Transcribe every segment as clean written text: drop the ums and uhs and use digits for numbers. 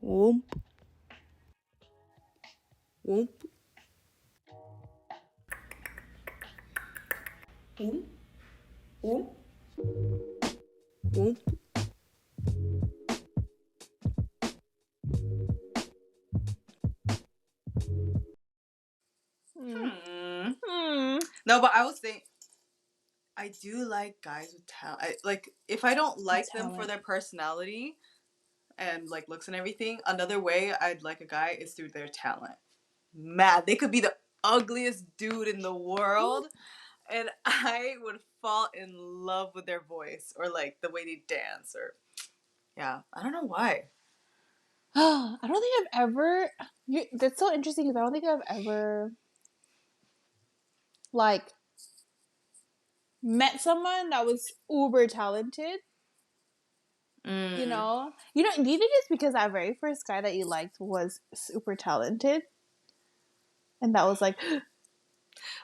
Whoop, whoop, whoop, whoop, whoop. No, but I was thinking, I do like guys with talent. If I don't like them for their personality and like looks and everything, another way I'd like a guy is through their talent. Man, they could be the ugliest dude in the world, and I would fall in love with their voice or like the way they dance or yeah, I don't know why. I don't think I've ever. That's so interesting because I don't think I've ever like met someone that was uber talented. You know. Do you think it's because that very first guy that you liked was super talented, and that was like,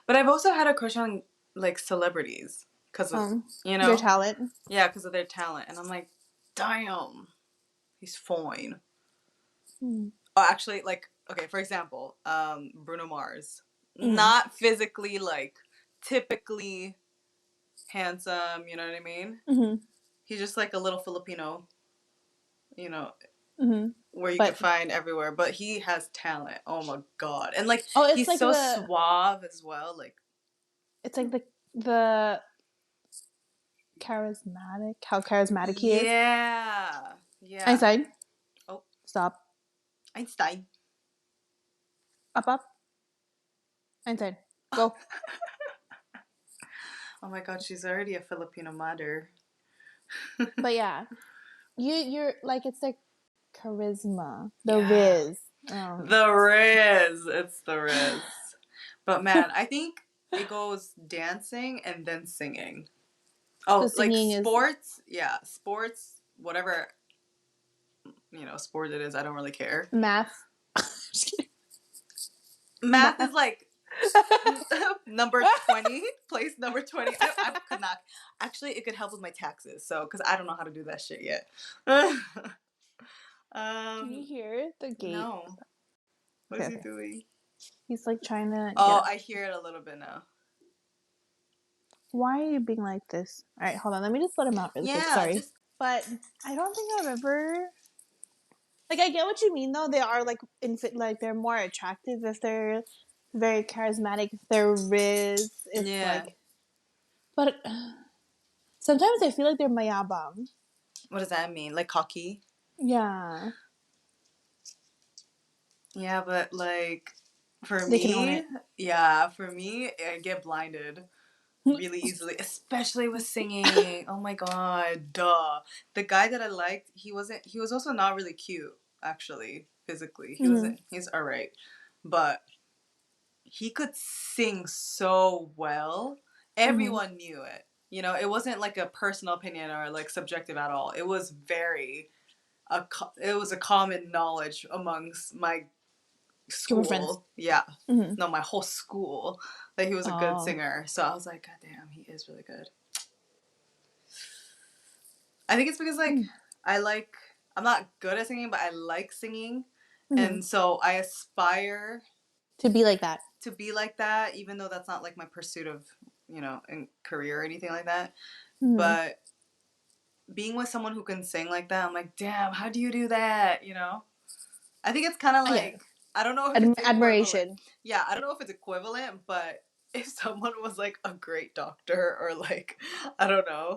But I've also had a crush on like celebrities because of their talent. Yeah, because of their talent, and I'm like, damn, he's fine. Oh, actually, like, okay, for example, Bruno Mars, not physically like typically handsome. You know what I mean? He's just like a little Filipino, you know, where you could find everywhere. But he has talent. Oh my god! And like, he's like so suave as well. Like, it's like the charismatic, how charismatic he is. Yeah. Einstein. Oh, stop. Einstein. Up. Einstein. Go. Oh my god, she's already a Filipino mother. But yeah, you're like, it's like charisma, the Riz. The Riz. It's the Riz. But man, I think it goes dancing and then singing. Oh, like sports? Yeah, sports, whatever, sport it is, I don't really care. Math. Math is like number 20, place number 20. I could not. Actually, it could help with my taxes, so, because I don't know how to do that shit yet. Can you hear the gate? No. What is he doing? He's like trying to. Oh, I hear it a little bit now. Why are you being like this? All right, hold on. Let me just let him out really quick. Sorry. But I don't think I've ever. Like, I get what you mean, though. They are like they're more attractive if they're very charismatic. If they're Riz, like. But sometimes I feel like they're mayabang. What does that mean? Like cocky? Yeah. Yeah, but like for me, I get blinded really easily, especially with singing. Oh my god, duh. The guy that I liked, he was also not really cute, actually, physically. He's alright. But he could sing so well. Everyone knew it. It wasn't like a personal opinion or like subjective at all. It was it was a common knowledge amongst my school. Yeah. No, my whole school, that he was a good singer. So I was like, god damn, he is really good. I think it's because like I'm not good at singing, but I like singing. And so I aspire to be like that. Even though that's not like my pursuit of, in career or anything like that. But being with someone who can sing like that, I'm like, damn, how do you do that? I think it's kind of like, I don't know if it's admiration. Yeah, I don't know if it's equivalent, but if someone was like a great doctor or like, I don't know.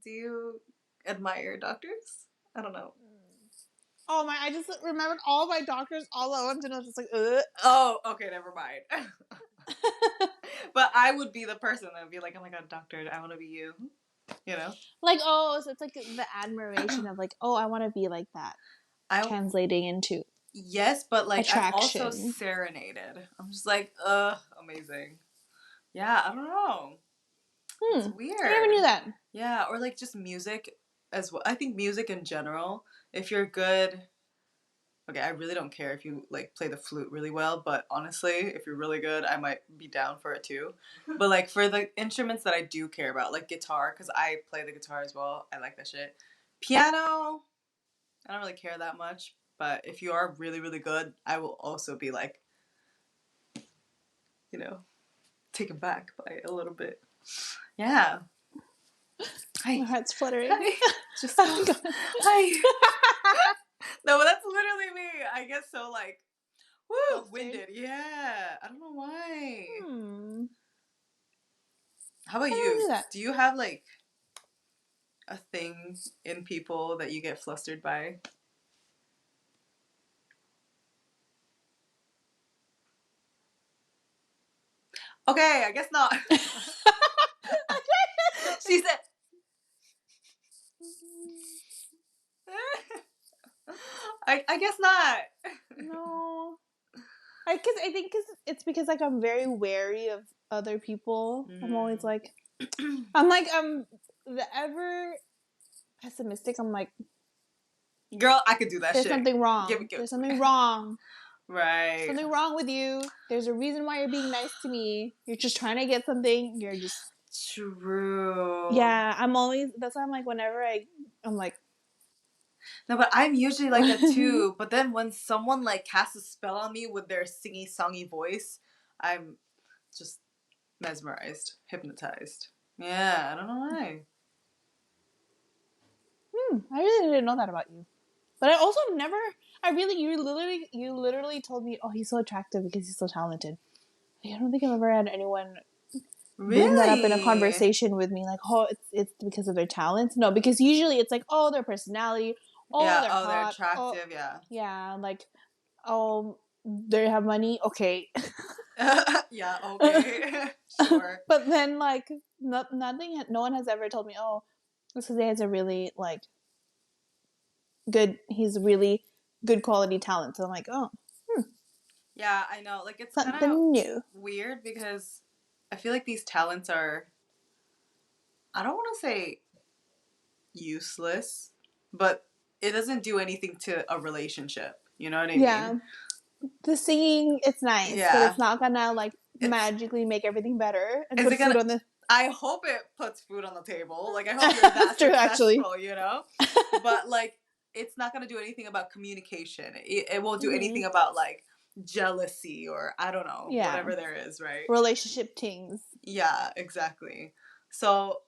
Do you admire doctors? I don't know. Oh my, I just remembered all my doctors all at once and I was just like, ugh. Oh, okay, never mind. But I would be the person that would be like, oh my god, doctor, I want to be you. Like, oh, so it's like the admiration of like, oh, I want to be like that. Translating into. Yes, but like attraction. I'm also serenaded. I'm just like, amazing. Yeah, I don't know. It's weird. I never knew that. Yeah, or like just music as well. I think music in general, if you're good okay, I really don't care if you like play the flute really well, but honestly, if you're really good, I might be down for it too. But like for the instruments that I do care about, like guitar, because I play the guitar as well. I like that shit. Piano, I don't really care that much. But if you are really, really good, I will also be like, you know, taken back by it a little bit. Yeah. My Hi. heart's fluttering. Hi. Just hi. No, but that's literally me. I get so like, woo, winded. Yeah. I don't know why. How about I don't you? do that. Do you have like a thing in people that you get flustered by? Okay, I guess not. She said. I guess not. No. I think it's because like I'm very wary of other people. I'm always like, I'm the ever pessimistic. I'm like, girl, I could do that there's shit. something wrong. There's something wrong. Right. Something wrong with you. There's a reason why you're being nice to me. You're just trying to get something. You're just true. Yeah, I'm always. That's why I'm like, whenever I'm like. No, but I'm usually like that too. But then when someone like casts a spell on me with their singy songy voice, I'm just mesmerized, hypnotized. Yeah, I don't know why. I really didn't know that about you. But I also never. You literally told me, oh, he's so attractive because he's so talented. Like, I don't think I've ever had anyone bring that up in a conversation with me, like, oh, it's because of their talents. No, because usually it's like, oh, their personality, oh, Yeah, they're oh, they're hot, attractive, oh, yeah. yeah, like, oh, they have money, okay. Yeah, okay, sure. But then, like, nothing, no one has ever told me, oh, this because he has a really, like, he's really good quality talent. So I'm like, oh, Yeah, I know. Like, it's kind of something new. weird because I feel like these talents are, I don't want to say useless, but it doesn't do anything to a relationship. You know what I Yeah. mean? The singing, it's nice, but Yeah. it's not gonna, like, It's, magically make everything better and is put it food gonna, on the... I hope it puts food on the table. Like, I hope you're that That's true, actually. successful, you know? But, like, it's not gonna do anything about communication. It won't do anything about, like, jealousy or I don't know, Yeah. whatever there is, right? Relationship things. Yeah, exactly. So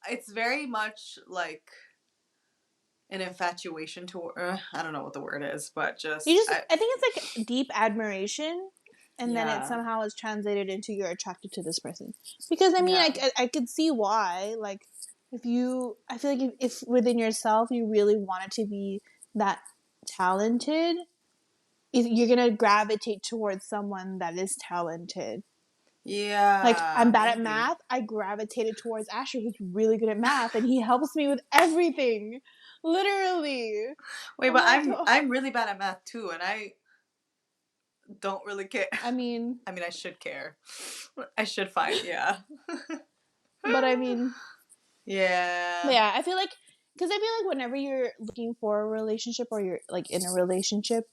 it's very much like an infatuation to I don't know what the word is, but just I think it's like deep admiration, and then it yeah. somehow is translated into you're attracted to this person. Because I mean, Yeah. I could see why. Like, I feel like if within yourself you really wanted to be that talented, you're gonna gravitate towards someone that is talented. Like, I'm Yeah, bad at maybe. math. I gravitated towards Asher, who's really good at math, and he helps me with everything. Literally. Wait, I'm but like, oh. I'm really bad at math too, and I don't really care. I mean, I should care. I should find, yeah. but I mean, yeah. but yeah, I feel like whenever you're looking for a relationship or you're like in a relationship,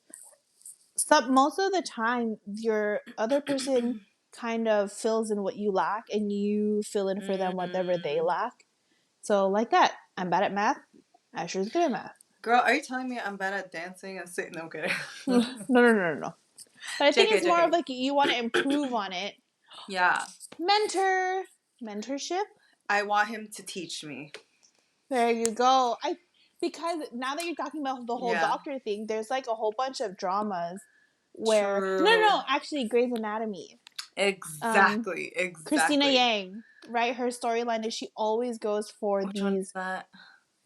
most of the time your other person kind of fills in what you lack, and you fill in for them whatever they lack. So like that, I'm bad at math. Asher's good at math. Girl, are you telling me I'm bad at dancing and singing? No, I'm kidding. No. But I think JK, it's more of JK. like you want to improve on it. Yeah. Mentorship. I want him to teach me. There you go. Because now that you're talking about the whole Yeah. doctor thing, there's like a whole bunch of dramas where True. actually Grey's Anatomy. Exactly. Christina Exactly. Yang, right? Her storyline is she always goes for Which one is that?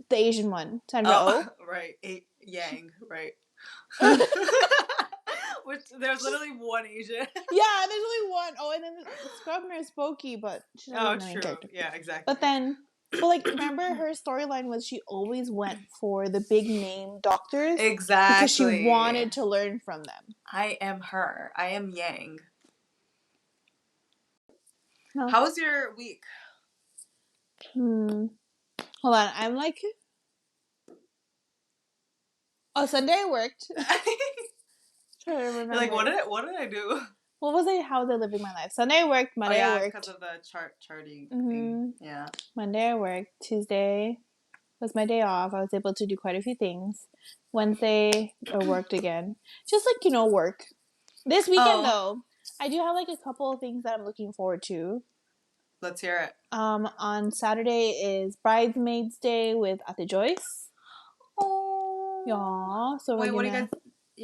the Asian one, Sandra Oh. Right. Yang, right. Which there's literally one Asian. Yeah, there's only one. Oh, and then the scrub nurse Boki, but she's not even the main true. character. Yeah, exactly. But like, remember her storyline was she always went for the big name doctors Exactly. because she wanted to learn from them. I am her. I am Yang. No. How was your week? Hold on, I'm like Oh, Sunday I worked. Trying to remember. You're like, what did I do? What was I? How was I living my life? Sunday I worked. Monday I worked. Because of the charting thing. Yeah. Monday I worked. Tuesday was my day off. I was able to do quite a few things. Wednesday I worked again. Just work. This weekend though, I do have a couple of things that I'm looking forward to. Let's hear it. On Saturday is Bridesmaids Day with Ate Joyce. Oh. Yeah. So wait, what are you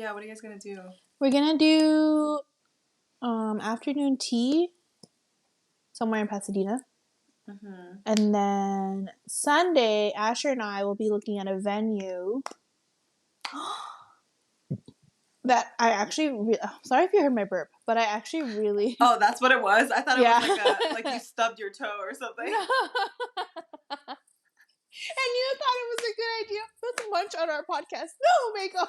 guys gonna do? We're gonna do afternoon tea somewhere in Pasadena. Mm-hmm. And then Sunday, Asher and I will be looking at a venue that I actually sorry if you heard my burp, but I actually really that's what it was. I thought it was like you stubbed your toe or something. And you thought it was a good idea. Let's munch on our podcast. No, Mako.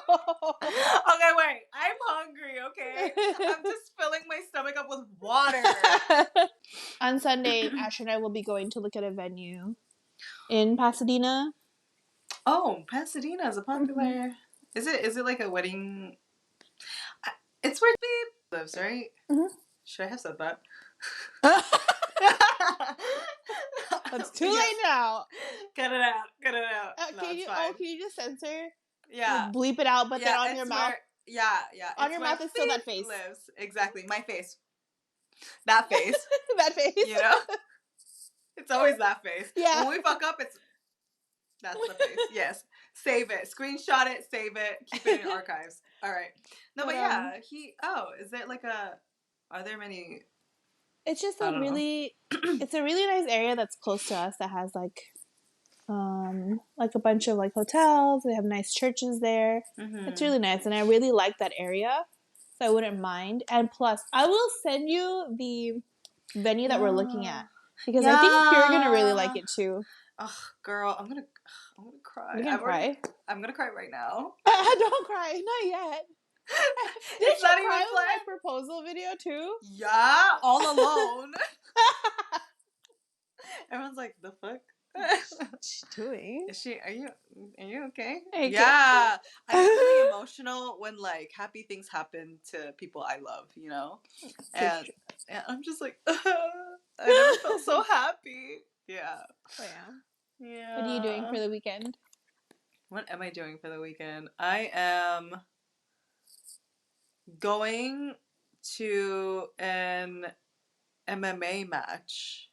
Okay, wait. I'm hungry, okay? I'm just filling my stomach up with water. On Sunday, Asher and I will be going to look at a venue in Pasadena. Oh, Pasadena is a popular... Mm-hmm. Is it like a wedding... It's where Babe lives, right? Mm-hmm. Should I have said that? It's too late now. Cut it out. No, can you just censor? Yeah. Just bleep it out, but then on your mouth. Yeah. On your mouth is still that face. Lives. Exactly. My face. That face. That face. You know? It's always that face. Yeah. When we fuck up, that's the face. Yes. Save it. Screenshot it. Save it. Keep it in your archives. All right. No, but yeah. Is there are there many... It's just it's a really nice area that's close to us that has a bunch of hotels. They have nice churches there. Mm-hmm. It's really nice, and I really like that area, so I wouldn't mind. And plus, I will send you the venue that we're looking at because I think you're gonna really like it too. Ugh, girl, I'm gonna cry. You're gonna cry? I'm gonna cry right now. Don't cry, not yet. Did you cry with my proposal video too? Yeah, all alone. Everyone's like, the fuck? What's she doing? Are you okay? Yeah. I'm really emotional when happy things happen to people I love, you know? And I'm just like, I never felt so happy. Yeah. Oh, yeah. What are you doing for the weekend? What am I doing for the weekend? I am going to an MMA match.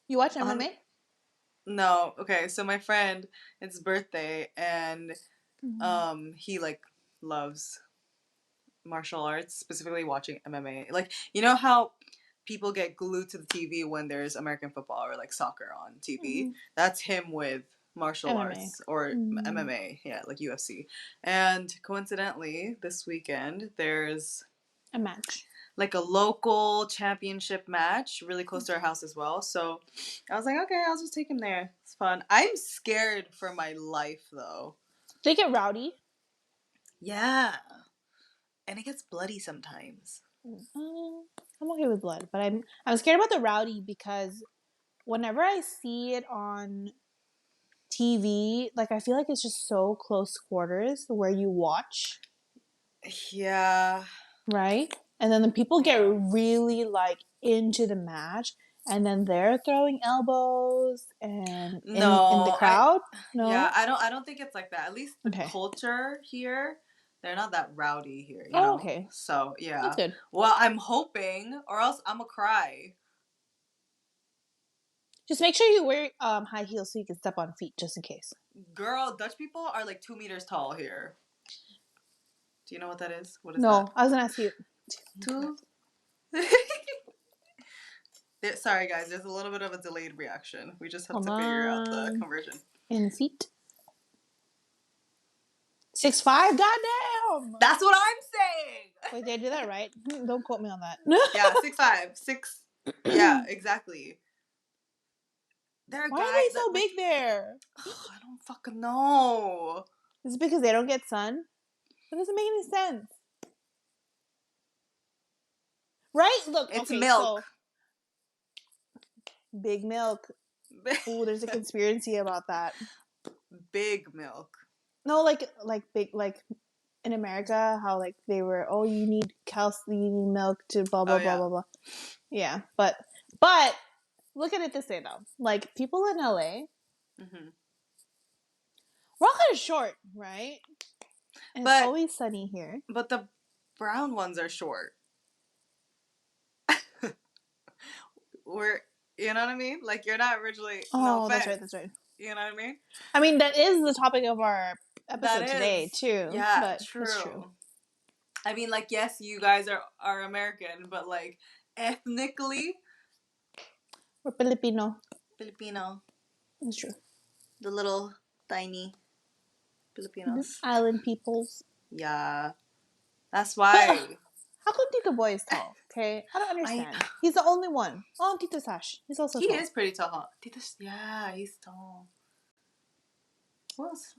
You watch MMA? No. Okay, so my friend, it's his birthday, and he loves martial arts, specifically watching MMA. You know how people get glued to the TV when there's American football or soccer on TV? Mm-hmm. That's him with martial arts or MMA, UFC. And coincidentally, this weekend there's a match, a local championship match really close to our house as well. So I was like, okay, I'll just take him there. It's fun. I'm scared for my life though. They get rowdy. Yeah, and it gets bloody sometimes. I'm okay with blood, but I'm scared about the rowdy because whenever I see it on TV, I feel like it's just so close quarters where you watch. Yeah. Right? And then the people get really into the match, and then they're throwing elbows and in the crowd. No, yeah, I don't think it's like that. At least the culture here, they're not that rowdy here. You know? Okay. So yeah, that's good. Well, I'm hoping, or else I'm gonna cry. Just make sure you wear high heels so you can step on feet, just in case. Girl, Dutch people are 2 meters tall here. Do you know what that is? What is that? No, I was gonna ask you. 2. Sorry, guys. There's a little bit of a delayed reaction. We just have to figure out the conversion. In feet. 6'5". Goddamn. That's what I'm saying. Wait, did I do that right? Don't quote me on that. Yeah, 6'5". 6. Yeah, exactly. Why are they so big there? I don't fucking know. Is it because they don't get sun? That doesn't make any sense. Right? Look, it's milk. So big milk. Ooh, there's a conspiracy about that. big milk. No, like big, like in America, how like they were, oh, you need calcium, you need milk to blah blah Oh, blah yeah. blah blah. Yeah, but look at it this way though, like people in LA, Mm-hmm. we're all kind of short, right? And it's But always sunny here. but the brown ones are short. We're, you know what I mean? Like, you're not originally, no Oh, that's right, offense. that's right. You know what I mean? I mean, that is the topic of our That episode today is, too, yeah, but it's true. true. I mean, like, yes, you guys are American, but like ethnically We're Filipino. Filipino. It's true. The little tiny Filipinos. Island peoples. Yeah, that's But why. how come Tito Boy is tall? Okay, I don't understand. He's the only one. Oh, Tito Sash. He's also He tall. is pretty tall, huh? Yeah, he's tall. What else?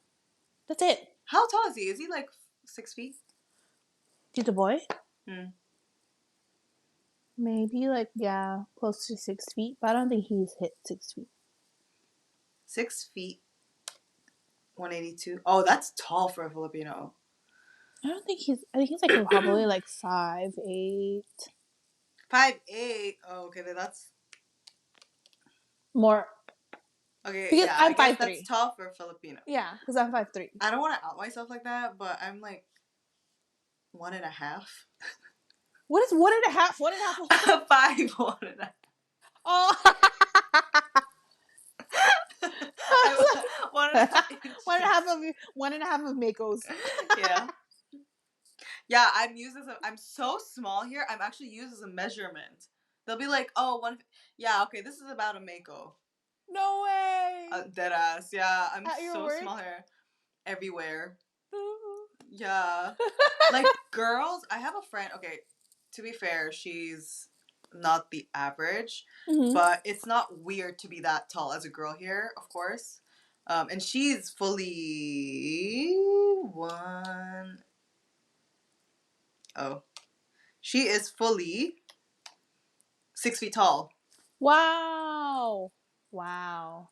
That's it. How tall is he? Is he like 6 feet? Tito Boy? Hmm. Maybe like, yeah, close to 6 feet, but I don't think he's hit 6 feet. 6 feet, 182. Oh, that's tall for a Filipino. I think he's like probably like 5'8". 5'8". Oh, okay, then that's More. okay. Because Yeah, I'm I guess 5'3". that's tall for a Filipino. Yeah, because I'm 5'3". I don't want to out myself like that, but I'm like 1.5. What is 1.5? 1.5? 5, 1.5. Oh. I'm 1.5 inches. 1.5 of Mako's. Yeah. Yeah, I'm so small here. I'm actually used as a measurement. They'll be like, oh, yeah, okay, this is about a Mako. No way. Dead ass. Yeah, I'm At your so work? small here. Everywhere. Yeah. Like, girls, I have a friend, okay, to be fair, she's not the average, but it's not weird to be that tall as a girl here, of course. And she's fully she is fully 6 feet tall. Wow. Wow.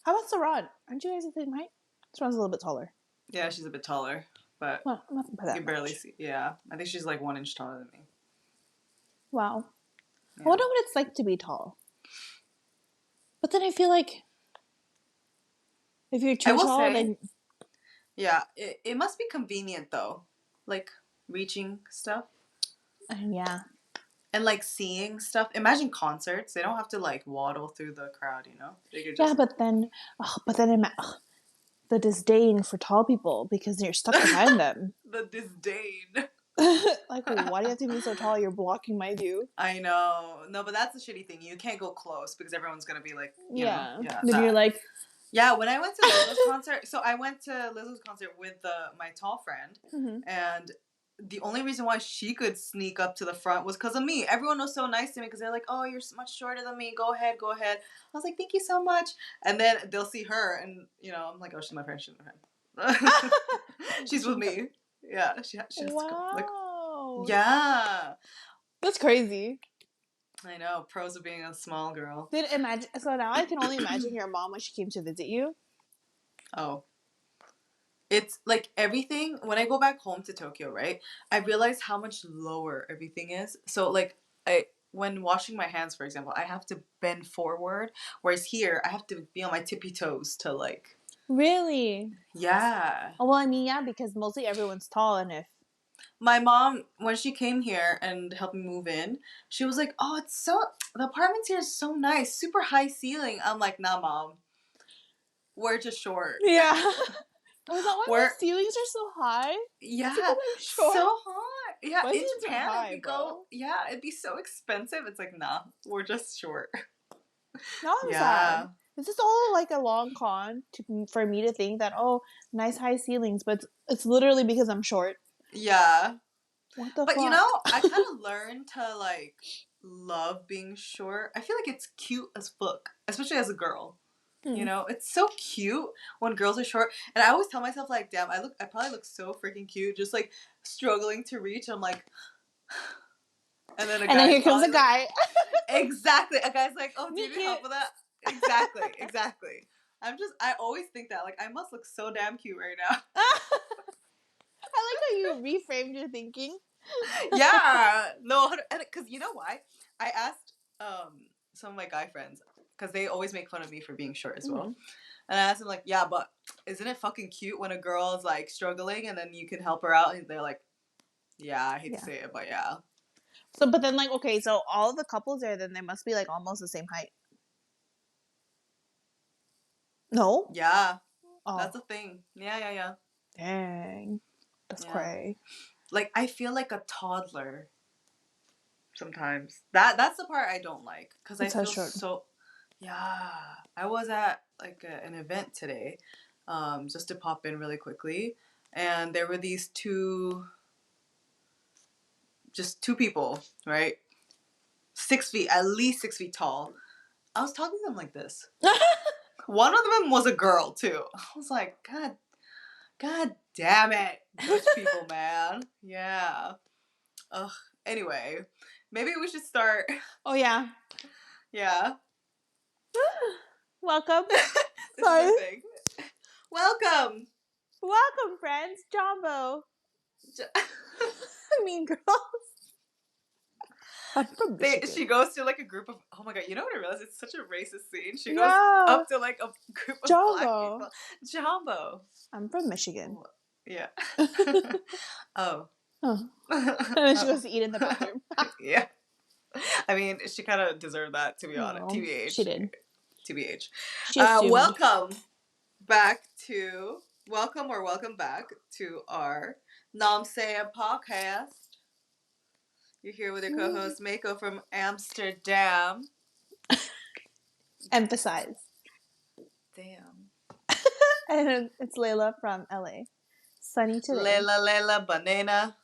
How about Saran? Aren't you guys the same height? Saran's a little bit taller. Yeah, she's a bit taller, but well, nothing by that you barely much. see. Yeah, I think she's like 1 inch taller than me. Wow. Yeah. I wonder what it's like to be tall. But then I feel like if you're too tall, then yeah, it must be convenient though, like reaching stuff. Yeah. And like seeing stuff. Imagine concerts. They don't have to like waddle through the crowd, you know? They could just... Yeah, but then the disdain for tall people because you're stuck behind them. The disdain. Like, why do you have to be so tall? You're blocking my view. I know. No, but that's the shitty thing. You can't go close because everyone's gonna be like, you know. Yeah. Then you're like... Yeah, when I went to Lizzo's concert, so I went to Lizzo's concert with my tall friend, and the only reason why she could sneak up to the front was because of me. Everyone was so nice to me because they're like, oh, you're much shorter than me. Go ahead, go ahead. I was like, thank you so much. And then they'll see her, and, you know, I'm like, oh, she's my friend. She's my friend. She's with me. Yeah. She's wow. Like, yeah. That's crazy. I know. Pros of being a small girl. So now I can only imagine your mom when she came to visit you. Oh. It's like everything, when I go back home to Tokyo, right, I realize how much lower everything is. So like when washing my hands, for example, I have to bend forward, whereas here I have to be on my tippy toes to like... Really? Yeah. Oh, well, I mean, yeah, because mostly everyone's tall, and if my mom, when she came here and helped me move in, she was like, oh, the apartments here is so nice, super high ceiling. I'm like, nah, Mom, we're just short. Yeah. Was that why the ceilings are so high? Yeah, so high. Yeah, in Japan, high, if we go, yeah, it'd be so expensive. It's like, nah, we're just short. No, I'm sad. This is all like a long con for me to think that, oh, nice high ceilings, but it's literally because I'm short. Yeah. What the fuck? You know, I kind of learned to like love being short. I feel like it's cute as fuck, especially as a girl. You know, it's so cute when girls are short. And I always tell myself, like, damn, I probably look so freaking cute, just like struggling to reach. I'm like, and then here comes a guy. Exactly. A guy's like, oh, do you need help with that? Exactly. I always think that, like, I must look so damn cute right now. I like how you reframed your thinking. Yeah. No, because you know why? I asked some of my guy friends, because they always make fun of me for being short as well. Mm-hmm. And I asked them, like, yeah, but isn't it fucking cute when a girl is, like, struggling and then you can help her out? And they're like, yeah, I hate to say it, but yeah. So, but then, like, okay, so all of the couples there, then they must be, like, almost the same height. No? Yeah. Oh. That's a thing. Yeah. Dang. That's cray. Like, I feel like a toddler sometimes. That's the part I don't like. Because I feel so... Yeah. I was at, like, an event today, just to pop in really quickly. And there were these two people, right? 6 feet, at least 6 feet tall. I was talking to them like this. One of them was a girl, too. I was like, God damn it. Dutch people, man. Yeah. Ugh. Anyway, maybe we should start. Oh, yeah. Yeah. Welcome. Sorry. Welcome. Welcome, friends. Jumbo. Mean Girls. I'm from Michigan. She goes to, like, a group of... Oh, my God. You know what I realized? It's such a racist scene. She goes up to, like, a group of black people. Jumbo. I'm from Michigan. Yeah. Oh. And then she goes to eat in the bathroom. Yeah. I mean, she kind of deserved that, to be honest. TBH. She did. TBH. Welcome back to our Namsaya podcast. You're here with your co-host Mako from Amsterdam. Emphasize. Damn. And it's Layla from LA. Sunny today. Layla, banana.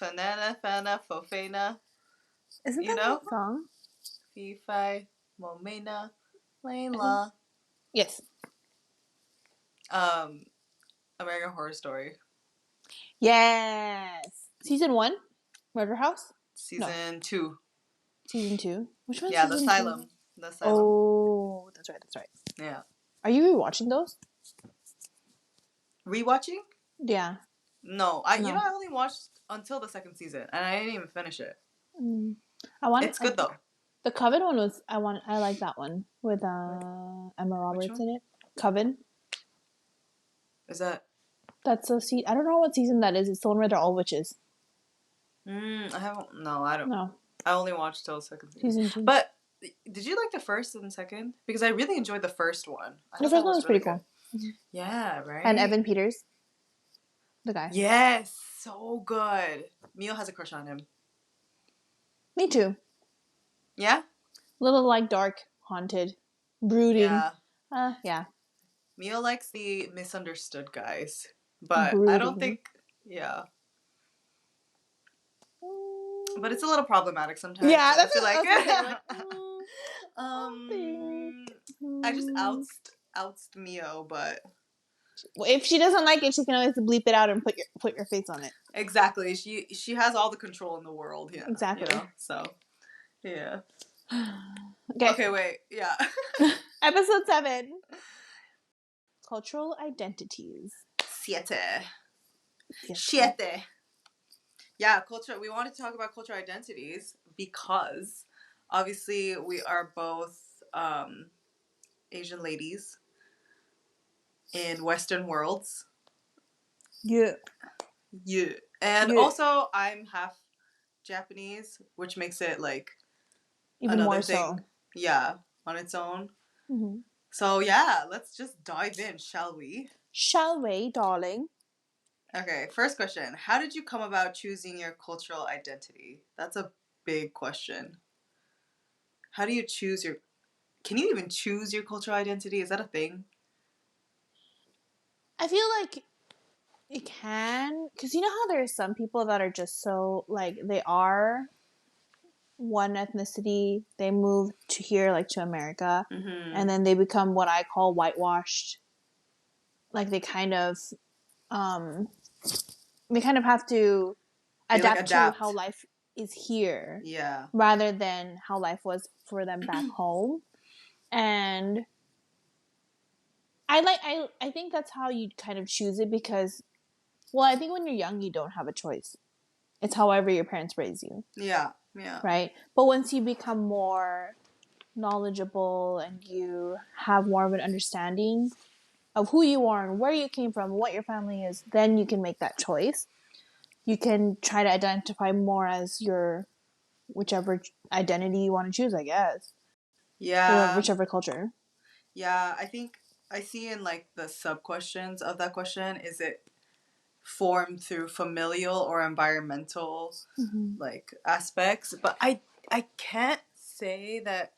Fanana, fana, fofana. Isn't that a song? Fi, Momena, Layla. Yes. American Horror Story. Yes. Season 1? Murder House? Season 2. Season 2? Which one? Yeah, The Asylum. The Asylum. Oh, that's right. Yeah. Are you rewatching those? Rewatching? Yeah. No, I only watched until the second season, and I didn't even finish it. It's good though. The Coven one was I like that one with Emma Roberts in it. Coven. Is that? That's a I don't know what season that is. It's the one where they're all witches. I haven't. No, I don't. No. I only watched till the second season. Season 2. But did you like the first and second? Because I really enjoyed the first one. The first one was pretty cool. Mm-hmm. Yeah, right. And Evan Peters, the guy. Yes, so good. Mio has a crush on him. Me too. Yeah? A little, like, dark, haunted, brooding. Yeah. Yeah. Mio likes the misunderstood guys. But brooding. I don't think... Yeah. But it's a little problematic sometimes. Yeah, that's what I I just oust Mio, but... Well, if she doesn't like it, she can always bleep it out and put your face on it. Exactly. She has all the control in the world. Yeah. Exactly. You know? So, yeah. Okay, wait. Yeah. Episode 7. Cultural Identities. Siete. Yeah, culture. We wanted to talk about cultural identities because obviously we are both Asian ladies in Western worlds. Yeah. And also I'm half Japanese, which makes it like even more thing. So. Yeah, on its own. Mm-hmm. So yeah, let's just dive in, shall we? Shall we, darling? Okay, first question. How did you come about choosing your cultural identity? That's a big question. How do you choose your... Can you even choose your cultural identity? Is that a thing? I feel like it can. Because you know how there are some people that are just so, like, they are one ethnicity. They move to here, like, to America. Mm-hmm. And then they become what I call whitewashed. Like, they kind of have to adapt to how life is here. Yeah. Rather than how life was for them back home. And I think that's how you kind of choose it because, well, I think when you're young, you don't have a choice. It's however your parents raise you. Yeah. Yeah. Right? But once you become more knowledgeable and you have more of an understanding of who you are and where you came from, what your family is, then you can make that choice. You can try to identify more as your whichever identity you want to choose, I guess, or Yeah. whichever culture. Yeah. I think I see in like the sub questions of that question, is it formed through familial or environmental Mm-hmm. like aspects? But I can't say that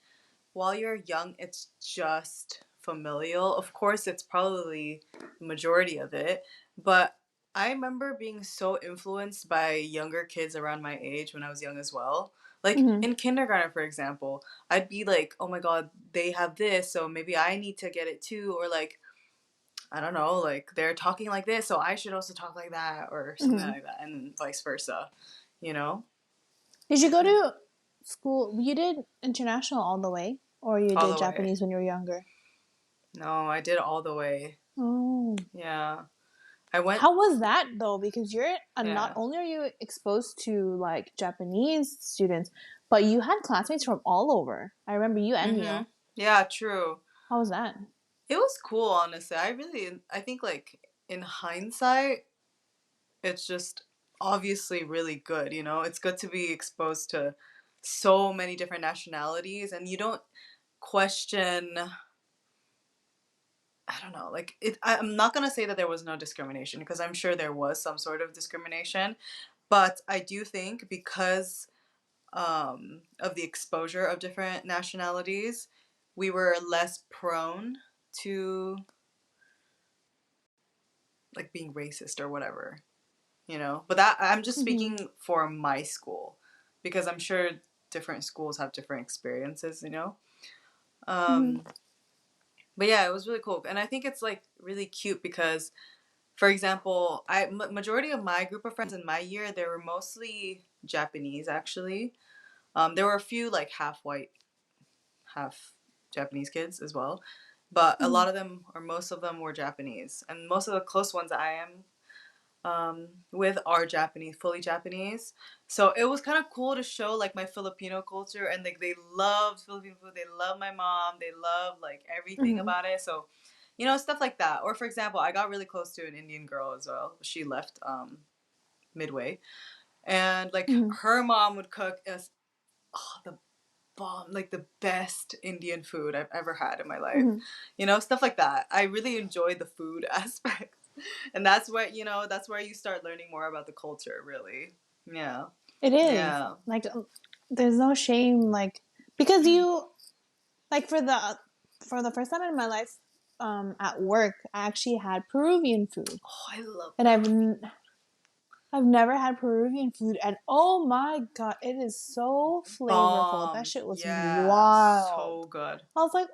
while you're young it's just familial. Of course it's probably the majority of it, but I remember being so influenced by younger kids around my age when I was young as well. Like Mm-hmm. in kindergarten, for example, I'd be like, oh my god, they have this, so maybe I need to get it too. Or like, I don't know, like they're talking like this, so I should also talk like that, or something Mm-hmm. like that, and vice versa, you know? Did you go to school? You did international all the way, or you All did the way. Japanese when you were younger? No, I did all the way. Oh, Yeah. I went, how was that though? Because you're not yeah. only are you exposed to like Japanese students, but you had classmates from all over. I remember you and Mm-hmm. Neil. Yeah, true. How was that? It was cool, honestly. I think, like, in hindsight, it's just obviously really good, you know? It's good to be exposed to so many different nationalities, and you don't question, I don't know, like, I'm not gonna say that there was no discrimination, because I'm sure there was some sort of discrimination, but I do think because of the exposure of different nationalities, we were less prone to like being racist or whatever, you know. But that I'm just Mm-hmm. speaking for my school because I'm sure different schools have different experiences, you know. Mm-hmm. Um, but yeah, it was really cool, and I think it's like really cute because, for example, majority of my group of friends in my year they were mostly Japanese actually. There were a few like half white, half Japanese kids as well, but a Mm-hmm. lot of them or most of them were Japanese, and most of the close ones I am with are Japanese, fully Japanese. So it was kind of cool to show like my Filipino culture, and like they loved Filipino food. They love my mom. They love like everything Mm-hmm. about it. So, you know, stuff like that. Or for example, I got really close to an Indian girl as well. She left midway, and like Mm-hmm. her mom would cook us the bomb, like the best Indian food I've ever had in my life. Mm-hmm. You know, stuff like that. I really enjoyed the food aspect. And that's what, you know, that's where you start learning more about the culture, really. Yeah. It is Yeah. like there's no shame, like because you like for the first time in my life, at work, I actually had Peruvian food, Oh, I love and I've never had Peruvian food, and oh my god, it is so flavorful. That bomb. shit was Yeah. wild. So good. I was like,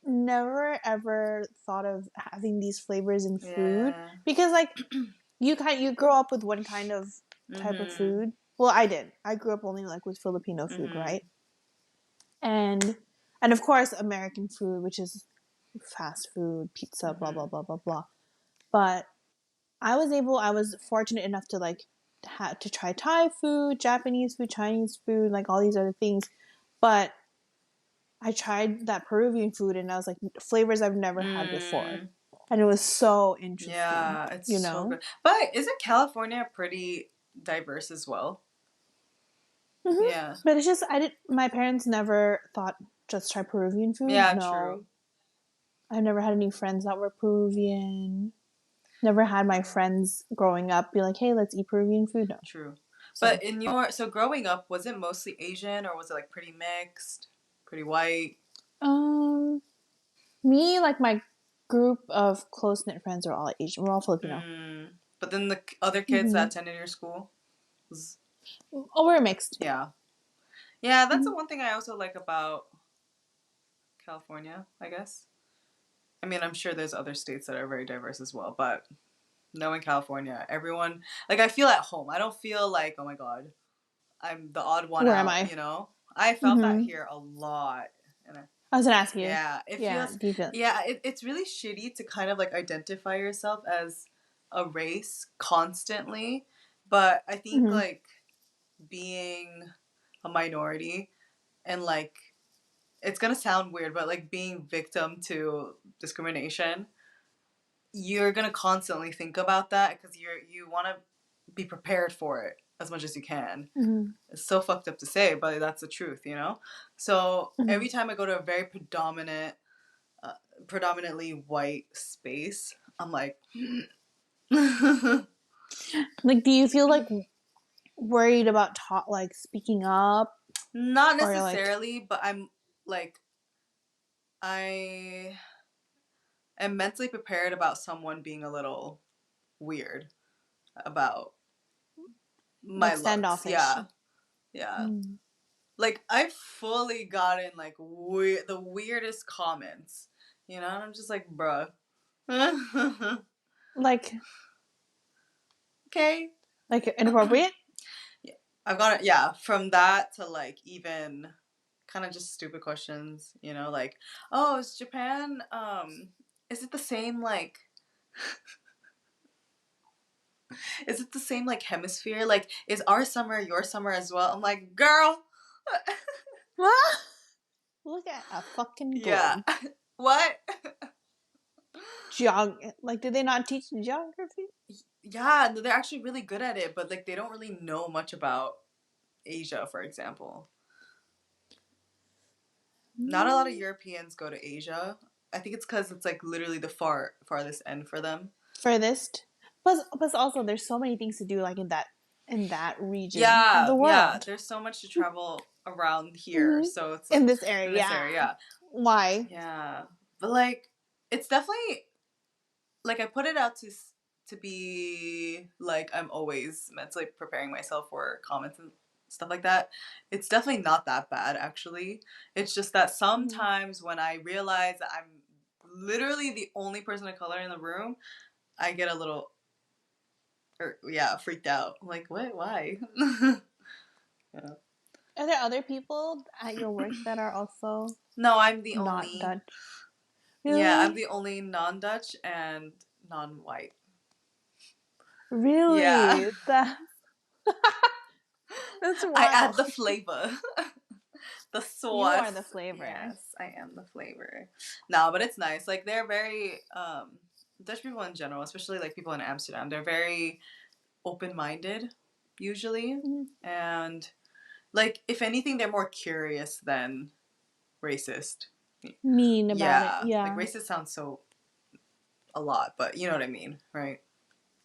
never ever thought of having these flavors in food Yeah. because like you grow up with one kind of type of Mhm. food. Well, I did. I grew up only like with Filipino food, Mhm. right? And and of course American food, which is fast food, pizza, blah blah Mhm. blah blah blah. But I was fortunate enough to like to try Thai food, Japanese food, Chinese food, like all these other things. But I tried that Peruvian food and I was like flavors I've never had before. Mm. And it was so interesting, Yeah, it's you so know? good. But isn't California pretty diverse as well? Yeah. But it's just I didn't. My parents never thought just try Peruvian food. Yeah, No, true. I never had any friends that were Peruvian. Never had my Yeah. friends growing up be like, "Hey, let's eat Peruvian food." No. True. So, But in your so growing up, was it mostly Asian or was it like pretty mixed, pretty white? um, me like my group of close knit friends are all Asian. We're all Filipino. Mm. But then the other kids that Mm-hmm. attended your school was, Oh, we're mixed. yeah. Yeah, that's Mm-hmm. the one thing I also like about California, I guess. I mean, I'm sure there's other states that are very diverse as well, but knowing California, everyone like I feel at home. I don't feel like, oh my god, I'm the odd one Where am out, I? you know? I felt that Mm-hmm. here a lot. And I was gonna ask you. Yeah, it Yeah, feels. do you feel? Yeah, it's really shitty to kind of like identify yourself as a race constantly, but I think Mm-hmm. like being a minority and like it's gonna sound weird, but like being victim to discrimination, you're gonna constantly think about that because you want to be prepared for it as much as you can. Mm-hmm. It's so fucked up to say, but that's the truth, you know. So Mm-hmm. every time I go to a very predominantly white space, I'm like, Like, do you feel like worried about like speaking up, not or like? necessarily, but I'm like, I am mentally prepared about someone being a little weird about my Like looks. standoffish. Yeah, yeah. Mm. Like I've fully gotten like the weirdest comments, you know. And I'm just like, bruh. Like Okay. inappropriate. Yeah, I've got it. Yeah, from that to like even kind of just stupid questions, you know, like, oh, is Japan is it the same like is it the same like hemisphere? Like is our summer your summer as well? I'm like, girl. Look at a fucking Yeah. globe. What? Like, did they not teach geography? Yeah, no, they're actually really good at it, but like they don't really know much about Asia, for example. Not a lot of Europeans go to Asia. I think it's because it's like literally the farthest end for them. Furthest. Plus, also, there's so many things to do, like in that region of Yeah, the yeah. world. There's so much to travel around here, Mm-hmm. so it's In this in area, this yeah. area. Why? Yeah, but like it's definitely like I put it out to be like I'm always mentally preparing myself for comments and stuff like that. It's definitely not that bad actually. It's just that Mm-hmm. sometimes when I realize that I'm literally the only person of color in the room, I get a little yeah, freaked out. I'm like, what? Why? Yeah. Are there other people at your work that are also No, I'm the not only. Dutch? Yeah, I'm Really? the only non-Dutch and non-white. Yeah. Really? That's I add wild. the flavor. The You are sauce. the flavor. Yes, I am the flavor. No, but it's nice. Like they're very Dutch people in general, especially like people in Amsterdam, they're very open-minded usually. Mm-hmm. And like if anything they're more curious than racist. Mean about it. Yeah, like Yeah. racist sounds so a lot, but you know what I mean, right?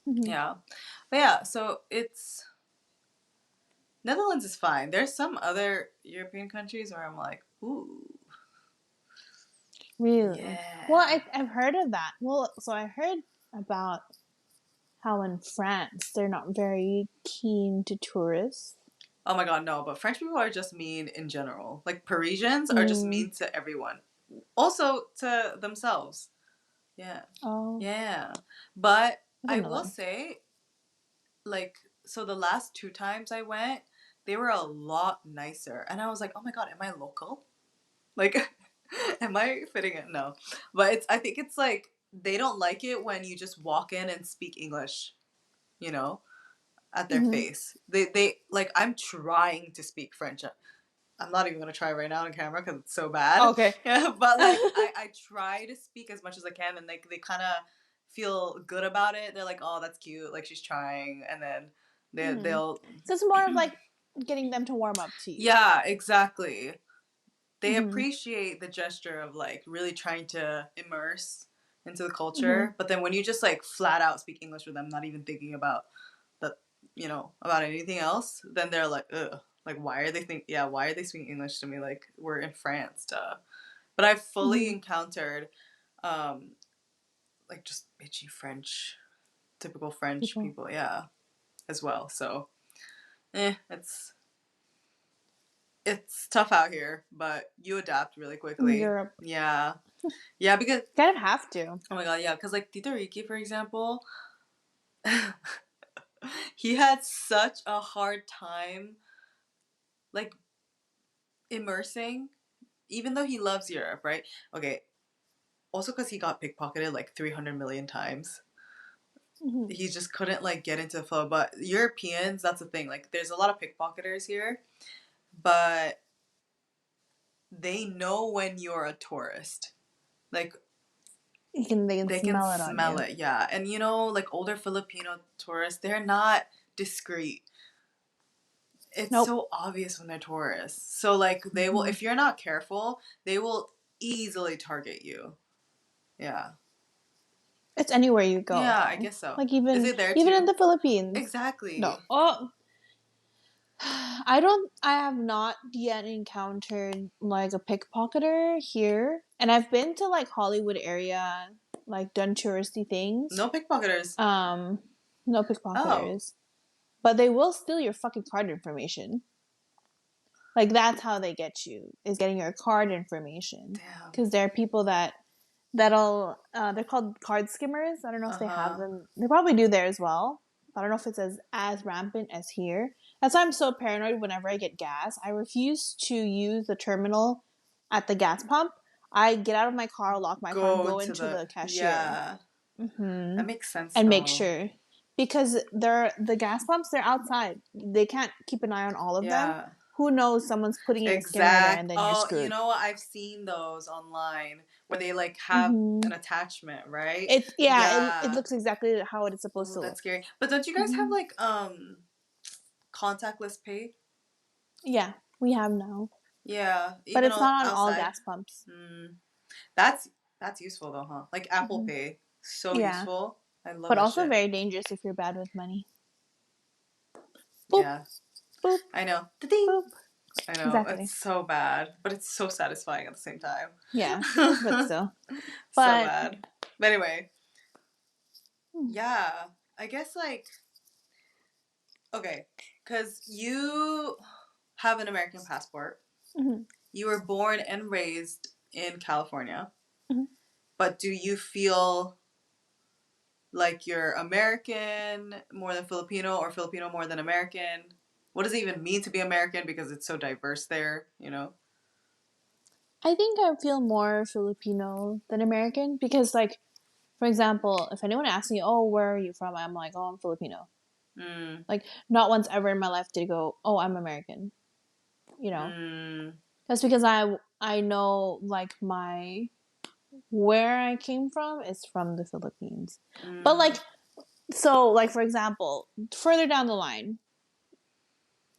Mm-hmm. Yeah. But yeah, so it's Netherlands is fine. There's some other European countries where I'm like, ooh, Really? Well, yeah. I've heard of that. Well, so I heard about how in France they're not very keen to tourists. Oh my god, no, but French people are just mean in general. Like Parisians are just Mm. mean to everyone. Also to themselves. Yeah. Oh, Yeah. But I I didn't know will that. say, like, so the last two times I went, they were a lot nicer. And I was like, oh my god, am I local? Like, am I fitting it? No. But I think it's like, they don't like it when you just walk in and speak English, you know, at their Mm-hmm. face. They like, I'm trying to speak French. I'm not even gonna try right now on camera because it's so bad. Okay. Yeah, but like I try to speak as much as I can, and like they kind of feel good about it. They're like, "Oh, that's cute. Like she's trying," and then Mm-hmm. they'll. So it's more of like getting them to warm up to you. Yeah, exactly. They Mm-hmm. appreciate the gesture of like really trying to immerse into the Mm-hmm. culture, but then when you just like flat out speak English with them, not even thinking about the about anything else, then they're like, ugh. Like, why are they why are they speaking English to me? Like, we're in France, duh. But I've fully Mm-hmm. encountered, um, like, just bitchy French, typical French People people, yeah, as well. So, it's tough out here, but you adapt really in quickly. Europe Yeah. Yeah, because, kind of have to. oh my god, yeah, because, like, Tito Riki, for example, he had such a hard time, like, immersing even though he loves Europe, right? Okay, also because he got pickpocketed like 300 million times. Mm-hmm. He just couldn't like get into the flow. But Europeans, that's the thing. Like, there's a lot of pickpocketers here, but they know when you're a tourist. Like, They can they can smell it on smell you. it, yeah. And you know, like older Filipino tourists, they're not discreet. It's Nope. so obvious when they're tourists. So like they will, Mm-hmm. if you're not careful, they will easily target you. Yeah. It's anywhere you go, Yeah, I though. guess so. Like Is even it there even in too? the Philippines. No. Exactly. Oh, I have not yet encountered like a pickpocketer here. And I've been to like Hollywood area, like done touristy things. No pickpocketers. Um, no Oh, pickpocketers. But they will steal your fucking card information. Like that's how they get you, is getting your card information. damn. Because there are people that'll they're called card skimmers. I don't know if they have Uh-huh. them. They probably do there as well. I don't know if it's as rampant as here. That's why I'm so paranoid whenever I get gas. I refuse to use the terminal at the gas pump. I get out of my car, lock my car, and Go go to into the, the cashier. yeah. Hmm. That makes sense And make though. sure, because the gas pumps, they're outside. They can't keep an eye on all of them. Yeah. Who knows? Someone's putting in a skimmer there, and then you're Oh, you screwed. know what? I've seen those online where they like have Hmm. an attachment, right? It Yeah. looks exactly how it's supposed Oh, to that's look. scary. But don't you guys have Hmm. like contactless pay? Yeah, we have now, Yeah, but even it's all not on all outside. gas pumps. Hmm. That's useful though, huh? Like Apple Hmm. Pay, so Yeah, useful. I love but that also shit. very dangerous if you're bad with money. Boop, Yeah, boop, I know. Ding. boop. I know. It's Exactly. so bad, but it's so satisfying at the same time. Yeah, but still. So But bad. But anyway, yeah. I guess like okay, because you have an American passport. mm-hmm, You were born and raised in California, mm-hmm. but do you feel like you're American more than Filipino or Filipino more than American? What does it even mean to be American because it's so diverse there, you know? I think I feel more Filipino than American because, like, for example, if anyone asks me, "Oh, where are you from?" I'm like, "Oh, I'm Filipino." Mm, Like, not once ever in my life did I go, "Oh, I'm American." You know, mm, that's because I know like my where I came from is from the Philippines. But mm, like, so like for example, further down the line,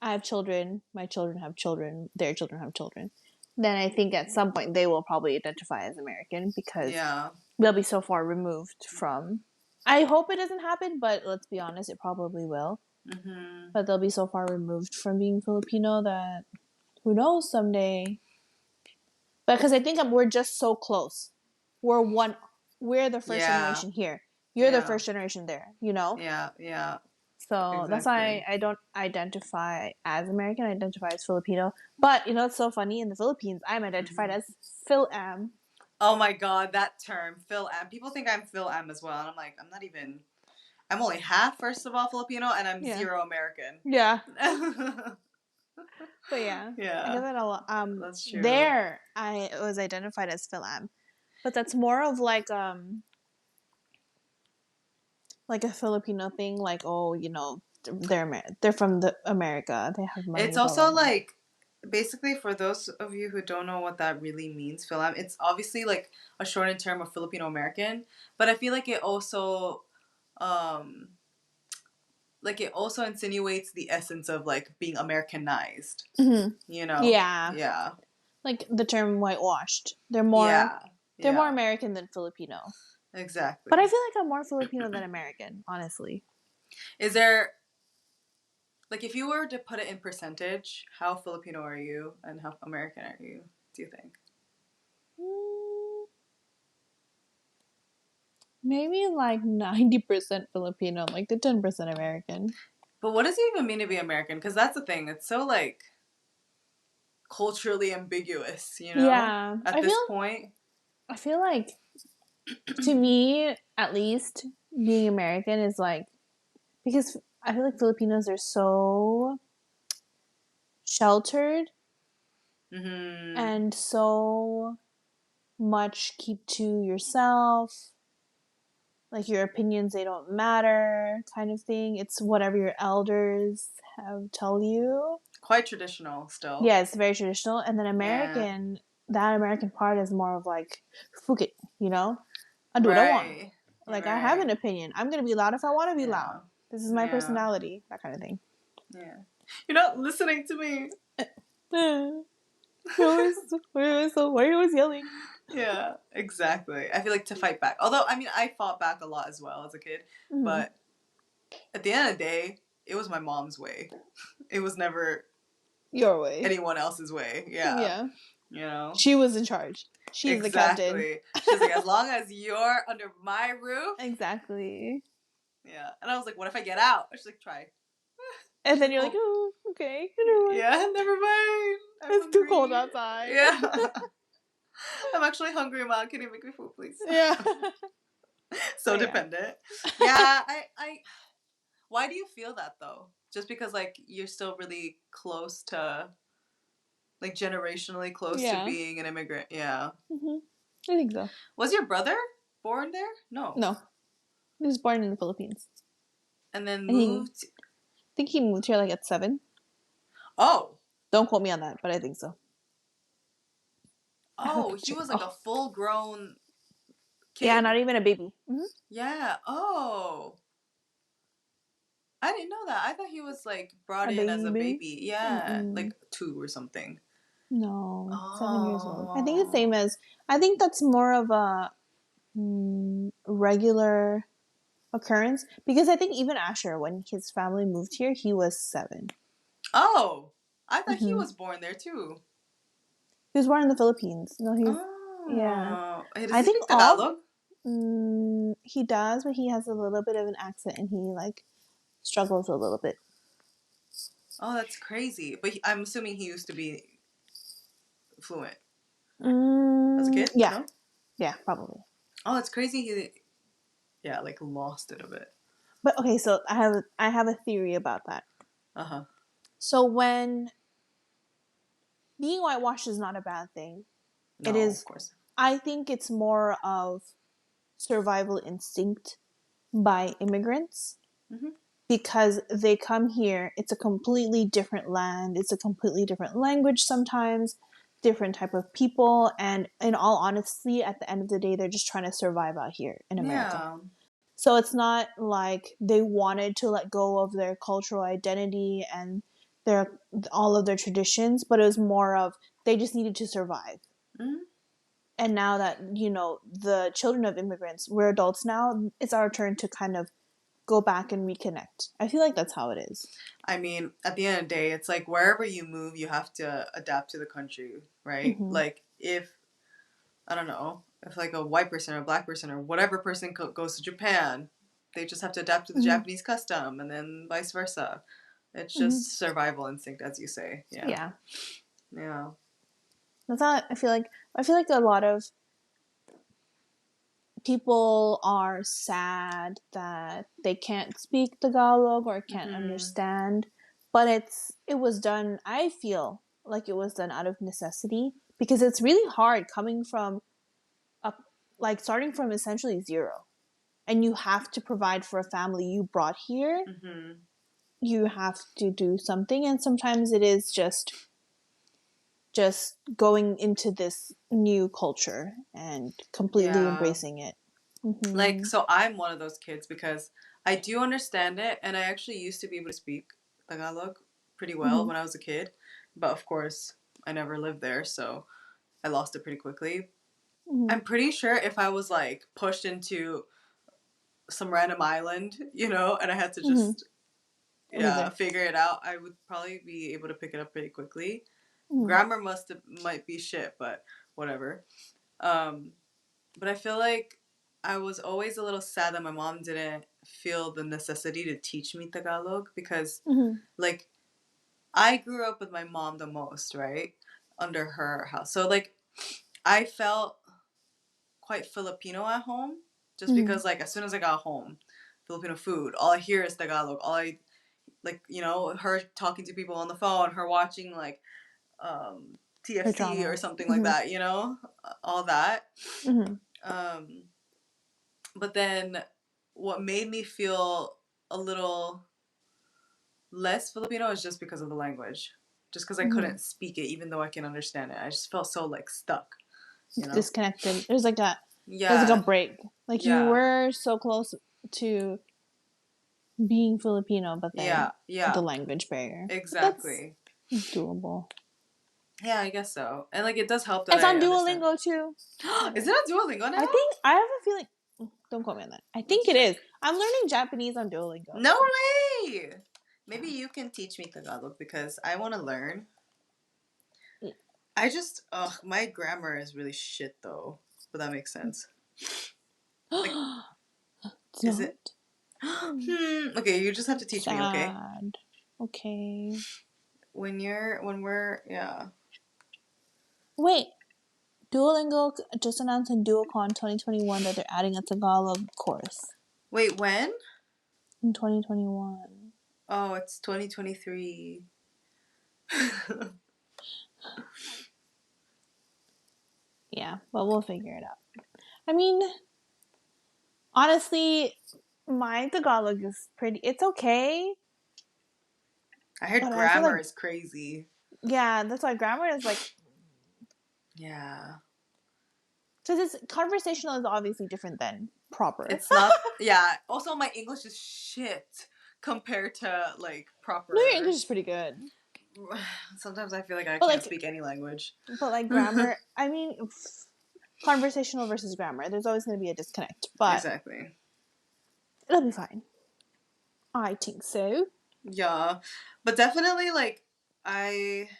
I have children, my children have children, their children have children. Then I think at some point they will probably identify as American because yeah. they'll be so far removed from. I hope it doesn't happen, but let's be honest, it probably will. Mm-hmm. But they'll be so far removed from being Filipino that who knows someday. Because I think we're just so close. We're one. We're the first Yeah. generation here. You're the Yeah. first generation there. You know. Yeah. Yeah. So that's Exactly. why I don't identify as American. I identify as Filipino. But you know, it's so funny. In the Philippines, I'm identified Mm-hmm. as Phil Am. Oh my god, that term, Phil M. People think I'm Phil M as well, and I'm like, I'm not even. I'm only half, first of all, Filipino, and I'm Yeah. zero American. Yeah. But yeah, I get Yeah, that a lot. that's true. There I was identified as Phil Am, but that's more of like a Filipino thing. Like, oh, you know, they're from the America. They have money, It's blah blah also blah. like, basically, for those of you who don't know what that really means, Philam, it's obviously like a shortened term of Filipino American, but I feel um, like it also insinuates the essence of like being Americanized. Mm-hmm. You know? Yeah, Yeah. like the term whitewashed. Yeah. They're more Yeah. American than Filipino. But I Exactly. feel like I'm more Filipino than American, honestly. Is there like if you were to put it in percentage, how Filipino are you and how American are you? Do you think? Mm, maybe like 90% Filipino, like the 10% American. But what does it even mean to be American? Because that's the thing. It's so like culturally ambiguous, you know, Yeah, at this point. I feel like to me, at least, being American is like because I feel like Filipinos are so sheltered and so much keep to yourself. Like your opinions, they don't matter, kind of thing. It's whatever your elders have tell you. Quite traditional still. Yeah, it's very traditional. And then American, that American part is more of like, fuck it, you know? I do what I want. Like, I have an opinion. I'm going to be loud if I want to be loud. This is my personality. That kind of thing. Yeah. You're not listening to me. Why are you always yelling? Yeah, exactly. I feel like to fight back. Although, I mean, I fought back a lot as well as a kid. But at the end of the day, it was my mom's way. It was never your way. Anyone else's way. Yeah. Yeah. You know? She was in charge. She's the captain. She's like, as long as you're under my roof. Exactly. Yeah. And I was like, what if I get out? She's like, try. And then you're like, oh, okay. Yeah, never mind. It's too cold outside. Yeah. I'm actually hungry, Mom. Can you make me food, please? Yeah. So dependent. Yeah, I why do you feel that though? Just because like you're still really close to, like generationally close to being an immigrant. Yeah. I think so. Was your brother born there? No. No. He was born in the Philippines. And then moved? I think he moved here like at 7. Oh. Don't quote me on that, but I think so. Oh, he was like a full-grown kid. Yeah, not even a baby. Yeah. Oh. I didn't know that. I thought he was like brought in as a baby. Yeah. Like 2 or something. No. 7 years old. I think the same as, I think that's more of a regular occurrence, because I think even Asher, when his family moved here, he was 7. Oh. I thought he was born there too. He was born in the Philippines. No, he's yeah. Does I he think speak Tagalog? He does, but he has a little bit of an accent, and he like struggles a little bit. Oh, that's crazy. But I'm assuming he used to be fluent as a kid. Yeah, no? Yeah, probably. Oh, it's crazy. He like lost it a bit. But okay, so I have a theory about that. So when being whitewashed is not a bad thing. No, it is, of course. I think it's more of survival instinct by immigrants. Because they come here, it's a completely different land, it's a completely different language sometimes, different type of people, and in all honesty, at the end of the day, they're just trying to survive out here in America. Yeah. So it's not like they wanted to let go of their cultural identity and all of their traditions, but it was more of they just needed to survive. And now that, the children of immigrants, we're adults now, it's our turn to kind of go back and reconnect. I feel like that's how it is. I mean, at the end of the day, it's like wherever you move, you have to adapt to the country, right? Like if, I don't know, if like a white person or a black person or whatever person goes to Japan, they just have to adapt to the Japanese custom, and then vice versa. It's just survival instinct, as you say. Yeah. That's not, I feel like a lot of people are sad that they can't speak Tagalog or can't understand, but it was done, I feel like it was done out of necessity, because it's really hard coming from starting from essentially zero, and you have to provide for a family you brought here. You have to do something, and sometimes it is just going into this new culture and completely embracing it. Like, so I'm one of those kids because I do understand it, and I actually used to be able to speak Tagalog pretty well when I was a kid, but of course I never lived there, so I lost it pretty quickly. I'm pretty sure if I was like pushed into some random island, and I had to just figure it out, I would probably be able to pick it up pretty quickly. Grammar might be shit, but whatever. But I feel like I was always a little sad that my mom didn't feel the necessity to teach me Tagalog, because like I grew up with my mom the most, right? Under her house. So like I felt quite Filipino at home, just because like as soon as I got home, Filipino food, all I hear is Tagalog. All I like, her talking to people on the phone, her watching like TFC or something like that, you know, all that. But then what made me feel a little less Filipino is just because of the language. Just because I couldn't speak it, even though I can understand it. I just felt so like stuck, you know? Disconnected. There's like a break. Like you Yeah. were so close to being Filipino, but then the language barrier. Exactly. That's doable. Yeah, I guess so. And like it does help that it's on Duolingo too. Is it on Duolingo now? I have a feeling. Don't quote me on that. I think it is. I'm learning Japanese on Duolingo. No way! Maybe you can teach me Tagalog because I want to learn. I just, my grammar is really shit though. But that makes sense. Like, is it? Okay, you just have to teach me, okay? Okay. When we're, yeah. Wait. Duolingo just announced in DuoCon 2021 that they're adding a Tagalog course. Wait, when? In 2021. Oh, it's 2023. Yeah, but we'll figure it out. I mean, honestly, my Tagalog is it's okay. I heard grammar is crazy. Yeah, that's why grammar is like... Yeah. Because conversational is obviously different than proper. It's not... Yeah. Also, my English is shit compared to, like, proper... No, your English is pretty good. Sometimes I feel like I can't speak any language. But, like, grammar... I mean, conversational versus grammar, there's always going to be a disconnect. But exactly. It'll be fine. I think so. Yeah. But definitely, like, I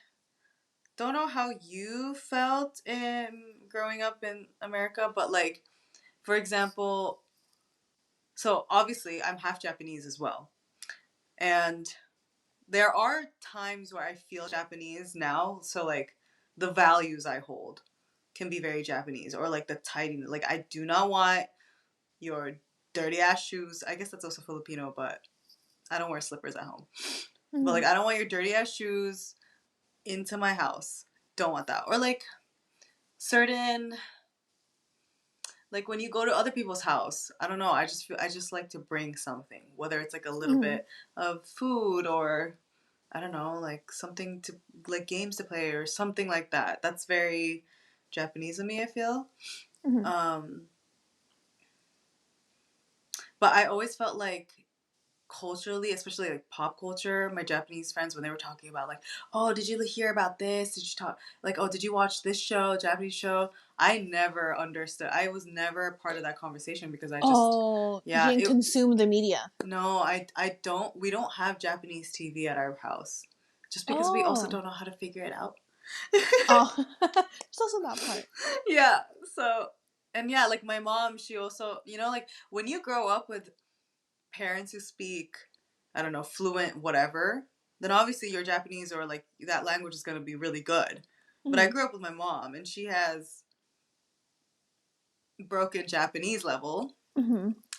don't know how you felt in growing up in America, but, like, for example... So, obviously, I'm half Japanese as well. And there are times where I feel Japanese now. So, like, the values I hold can be very Japanese. Or, like, the tidiness. Like, I do not want your dirty-ass shoes. I guess that's also Filipino, but I don't wear slippers at home. But, like, I don't want your dirty-ass shoes into my house. Don't want that. Or, like, certain... Like, when you go to other people's house, I don't know, I just like to bring something. Whether it's, like, a little bit of food or, I don't know, like, something to, like, games to play or something like that. That's very Japanese of me, I feel. But I always felt like, culturally, especially like pop culture, my Japanese friends, when they were talking about like, oh, did you hear about this? Did you talk like, oh, did you watch this show, Japanese show? I never understood. I was never part of that conversation because I just you didn't consume the media. No, I don't. We don't have Japanese TV at our house, just because we also don't know how to figure it out. It's also that part. Yeah. So, and yeah, like my mom, she also, you know, like when you grow up with parents who speak, I don't know, fluent whatever, then obviously your Japanese or like that language is going to be really good. But I grew up with my mom and she has broken Japanese level,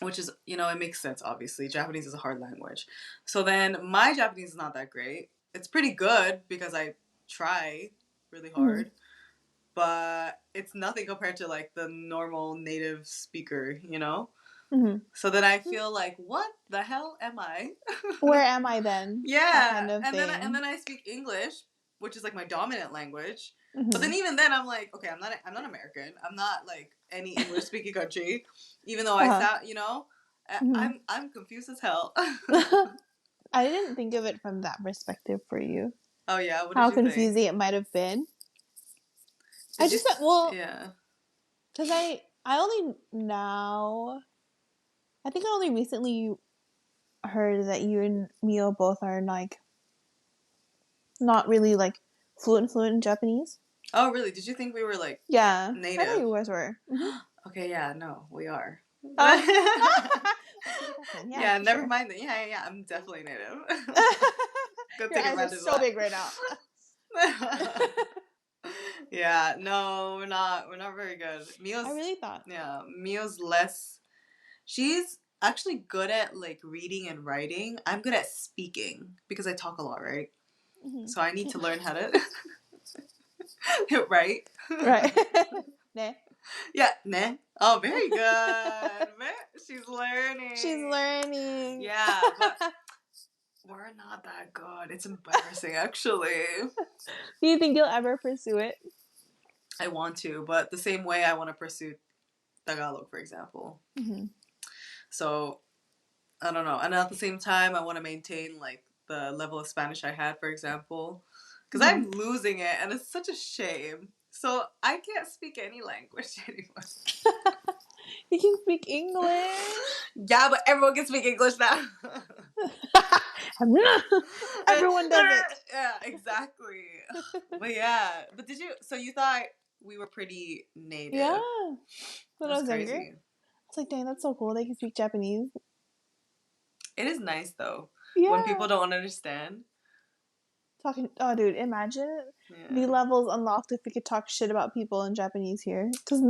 which is, you know, it makes sense, obviously. Japanese is a hard language. So then my Japanese is not that great. It's pretty good because I try really hard. But it's nothing compared to like the normal native speaker, you know? So then I feel like, what the hell am I? Where am I then? Yeah. Kind of and then I speak English, which is like my dominant language. But then even then I'm like, okay, I'm not American. I'm not like any English speaking country. Even though I sound, you know, I'm confused as hell. I didn't think of it from that perspective for you. Oh yeah, what did how you think? confusing it might have been. I just thought, yeah, because I only now, I think I only recently heard that you and Mio both are like not really like fluent in Japanese. Oh really? Did you think we were like native? I thought you guys were. Okay, yeah, no, we are. Yeah, never mind that. Yeah, I'm definitely native. Go take advantage of that. So big right now. Yeah, no, we're not very good. Mio's, I really thought. Yeah, Mio's less. She's actually good at like reading and writing. I'm good at speaking because I talk a lot, right? So I need to learn how to Right? Right. Ne. Yeah, ne. Oh, very good. She's learning. She's learning. Yeah, but we're not that good. It's embarrassing, actually. Do you think you'll ever pursue it? I want to, but the same way I want to pursue Tagalog, for example. Mm-hmm. So, I don't know. And at the same time, I want to maintain, like, the level of Spanish I had, for example. Because Mm-hmm. I'm losing it, and it's such a shame. So, I can't speak any language anymore. You can speak English. Yeah, but everyone can speak English now. Everyone does it. Yeah, exactly. But yeah, but did you? So you thought we were pretty native? Yeah. When I That's was younger, crazy. I was like, dang, that's so cool. They can speak Japanese. It is nice though Yeah. when people don't understand. Talking. Oh, dude, imagine the levels unlocked if we could talk shit about people in Japanese here. Cause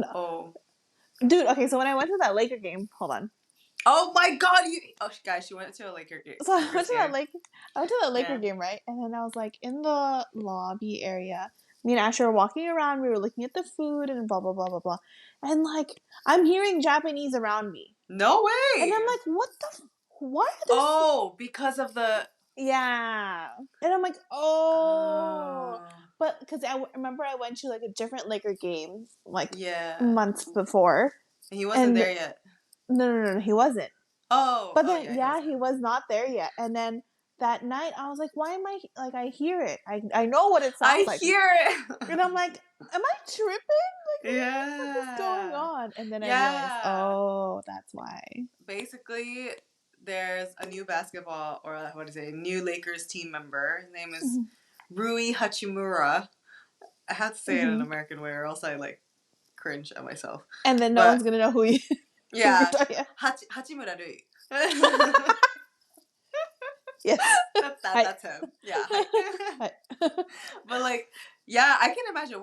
dude, okay. So when I went to that Laker game, hold on. Oh my God! Guys, she went to a Laker game. So I went to that Laker Yeah. game, right? And then I was like in the lobby area. Me and Asher were walking around. We were looking at the food and blah blah blah blah blah. And like I'm hearing Japanese around me. No way. And I'm like, what the? Why are there? Oh, because of the. Yeah. And I'm like, oh. But because I remember I went to like a different Laker game like months before. And he wasn't there yet. No, he wasn't. Oh. But then, he was not there yet. And then that night, I was like, why am I, like, I hear it. I know what it sounds like. I hear it. And I'm like, am I tripping? Like, what the fuck is going on? And then I realized, oh, that's why. Basically, there's a new basketball, or what is it, new Lakers team member. His name is Rui Hachimura. I have to say it in an American way, or else I, like, cringe at myself. And then no one's going to know who you Yeah. Hachimura Rui. Yes. That's him. Yeah. But, like, yeah, I can imagine.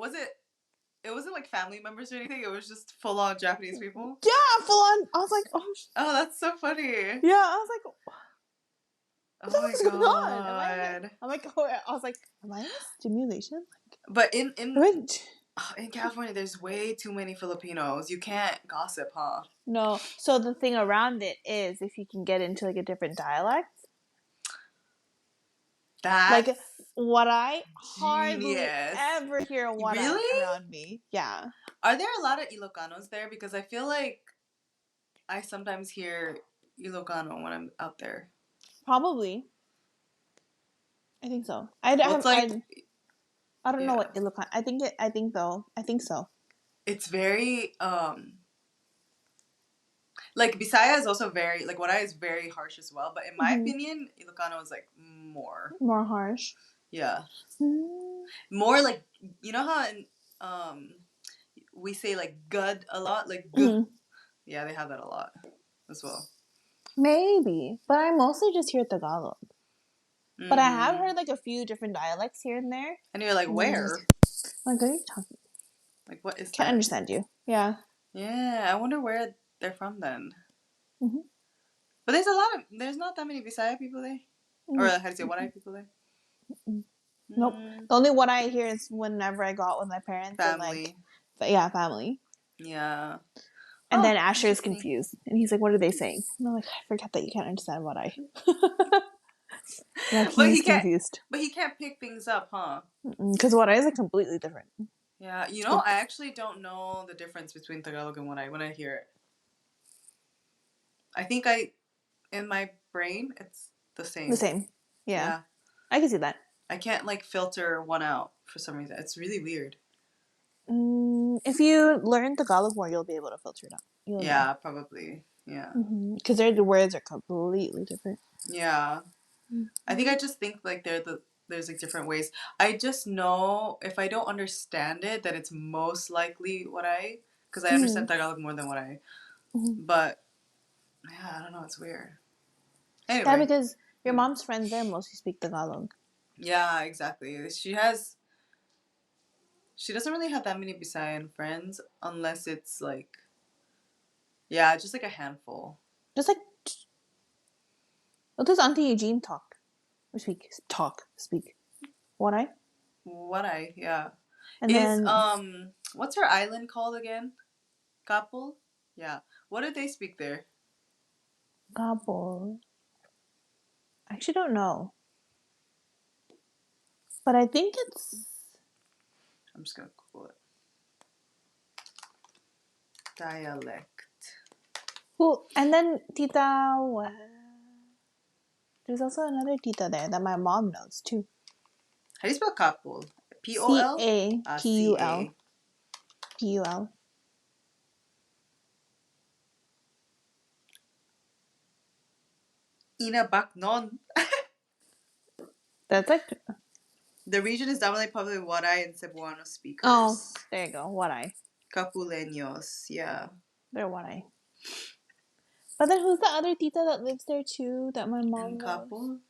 It wasn't like family members or anything. It was just full on Japanese people. Yeah, full on. I was like, oh. Oh, that's so funny. Yeah, I was like, what the fuck's going on? I'm like, oh, I was like, am I in a stimulation? But in California, there's way too many Filipinos. You can't gossip, huh? No. So the thing around it is if you can get into like a different dialect. That's like what I hardly genius. ever hear what around me. Yeah. Are there a lot of Ilocanos there? Because I feel like I sometimes hear Ilocano when I'm out there. Probably. I think so. I don't know what Ilocano. I think so. It's very like Bisaya is also very like Waray is very harsh as well, but in my opinion, Ilocano is like more harsh. Yeah. More like, you know how in, we say like good a lot, like good. Yeah, they have that a lot as well. Maybe, but I mostly just hear Tagalog. But I have heard like a few different dialects here and there. And you're like, where? Like, what are you talking? Like, what is? Can't understand you. Yeah. Yeah, I wonder where they're from then. But there's not that many Bisaya people there, or how do you say Waray people there? Nope. The only one I hear is whenever I go out with my parents. Family. And like, family. Yeah. And then Asher is confused, and he's like, "What are they saying?" And I'm like, "I forget that you can't understand what I." Like, he's confused. But he can't pick things up, huh? Because what I is like completely different. Yeah, you know, I actually don't know the difference between Tagalog and when I hear it. I think in my brain, it's the same. The same. Yeah. I can see that. I can't like filter one out for some reason. It's really weird. If you learn Tagalog more, you'll be able to filter it out. You'll know. Probably. Yeah. Because the words are completely different. Yeah. I think I just think like there's like different ways. I just know if I don't understand it, that it's most likely Waray, because I understand Tagalog more than Waray. But yeah, I don't know. It's weird. Anyway. Yeah, because your mom's friends there mostly speak Tagalog. Yeah, exactly. She doesn't really have that many Bisayan friends unless it's like, just like a handful. Just like, what does Auntie Eugene speak? Waray? Waray, yeah. And then what's her island called again? Kapul? Yeah. What did they speak there? Kabul. I actually don't know. But I think it's... I'm just gonna Google it. Dialect. Who? And then Tita... What? There's also another Tita there that my mom knows too. How do you spell Kapul? P-O-L? C-A-P-U-L. C-A. P-U-L. Ina Baknon. That's like... The region is dominantly populated with Waray and Cebuano speakers. Oh, there you go. Waray. Capuleños, yeah. They're Waray. But then who's the other Tita that lives there too that my mom In knows? Kapul?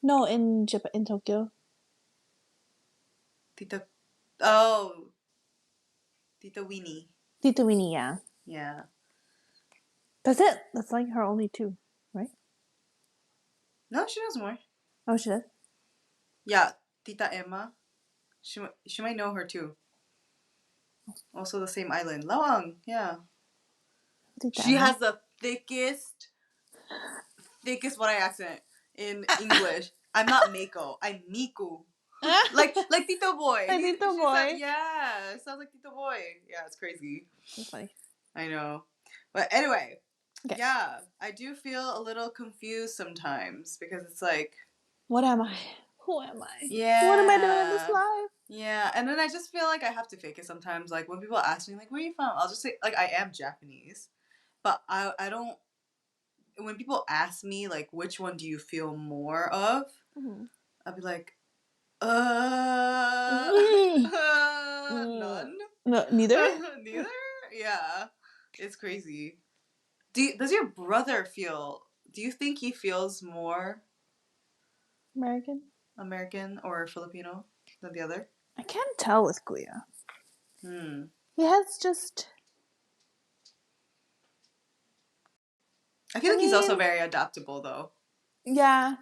No, in Japan, in Tokyo. Tita... Oh. Tita Winnie. Tita Winnie, yeah. Yeah. That's it. That's like her only two, right? No, she knows more. Oh, she does? Yeah, Tita Emma. She might know her too. Also the same island. Lawang, yeah. Tita She Emma. has the thickest Waray accent in English. I'm not Mako. I'm Miku. like Tito Boy. Like Tito Boy. Yeah, sounds like Tito Boy. Yeah, it's crazy. That's funny. I know. But anyway, okay. Yeah, I do feel a little confused sometimes because it's like, what am I? Who am I? Yeah. What am I doing in this life? Yeah, and then I just feel like I have to fake it sometimes. Like when people ask me, like, where are you from? I'll just say, like, I am Japanese. But I don't, when people ask me, like, which one do you feel more of? Mm-hmm. I'll be like, none. No, neither? Neither? Yeah. It's crazy. Does your brother do you think he feels more American or Filipino than the other? I can't tell with Kuya. He has just... I feel like he's also very adaptable, though. Yeah.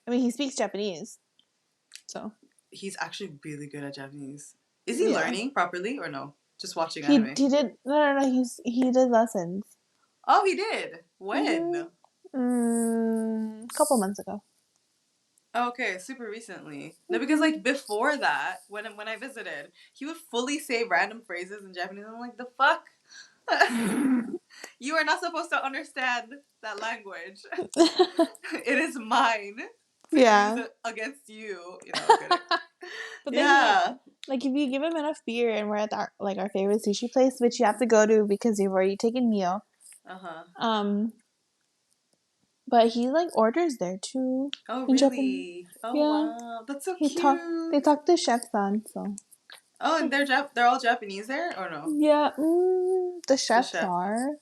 I mean, he speaks Japanese. So. He's actually really good at Japanese. Is he learning properly or no? Just watching anime? He did... No. He did lessons. Oh, he did? When? A couple months ago. Okay, super recently. No, because like before that, when I visited, he would fully say random phrases in Japanese. I'm like, the fuck? You are not supposed to understand that language. It is mine to use it against you. You know, but then, like, if you give him enough beer and we're at our favorite sushi place, which you have to go to because you've already taken meal. But he like orders there too. Oh really? Oh wow, that's so cute. They talk to chefs-san, so. Oh, and they're all Japanese there, or no? Yeah, the chefs are,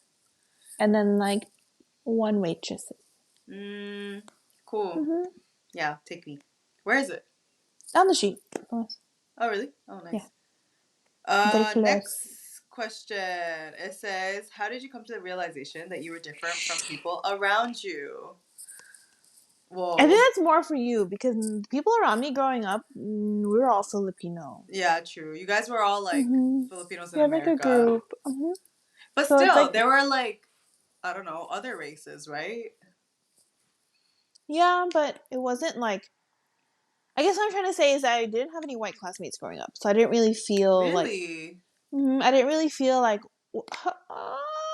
and then like one waitress. Cool. Yeah, take me. Where is it? Down the street. Oh really? Oh nice. Yeah. Next question. It says, how did you come to the realization that you were different from people around you? Whoa. I think that's more for you because people around me growing up, we were all Filipino. Yeah, true. You guys were all like Filipinos in America. Like a group. But so still, there were like, I don't know, other races, right? Yeah, but it wasn't like... I guess what I'm trying to say is that I didn't have any white classmates growing up, so I didn't really feel like... I didn't really feel like, oh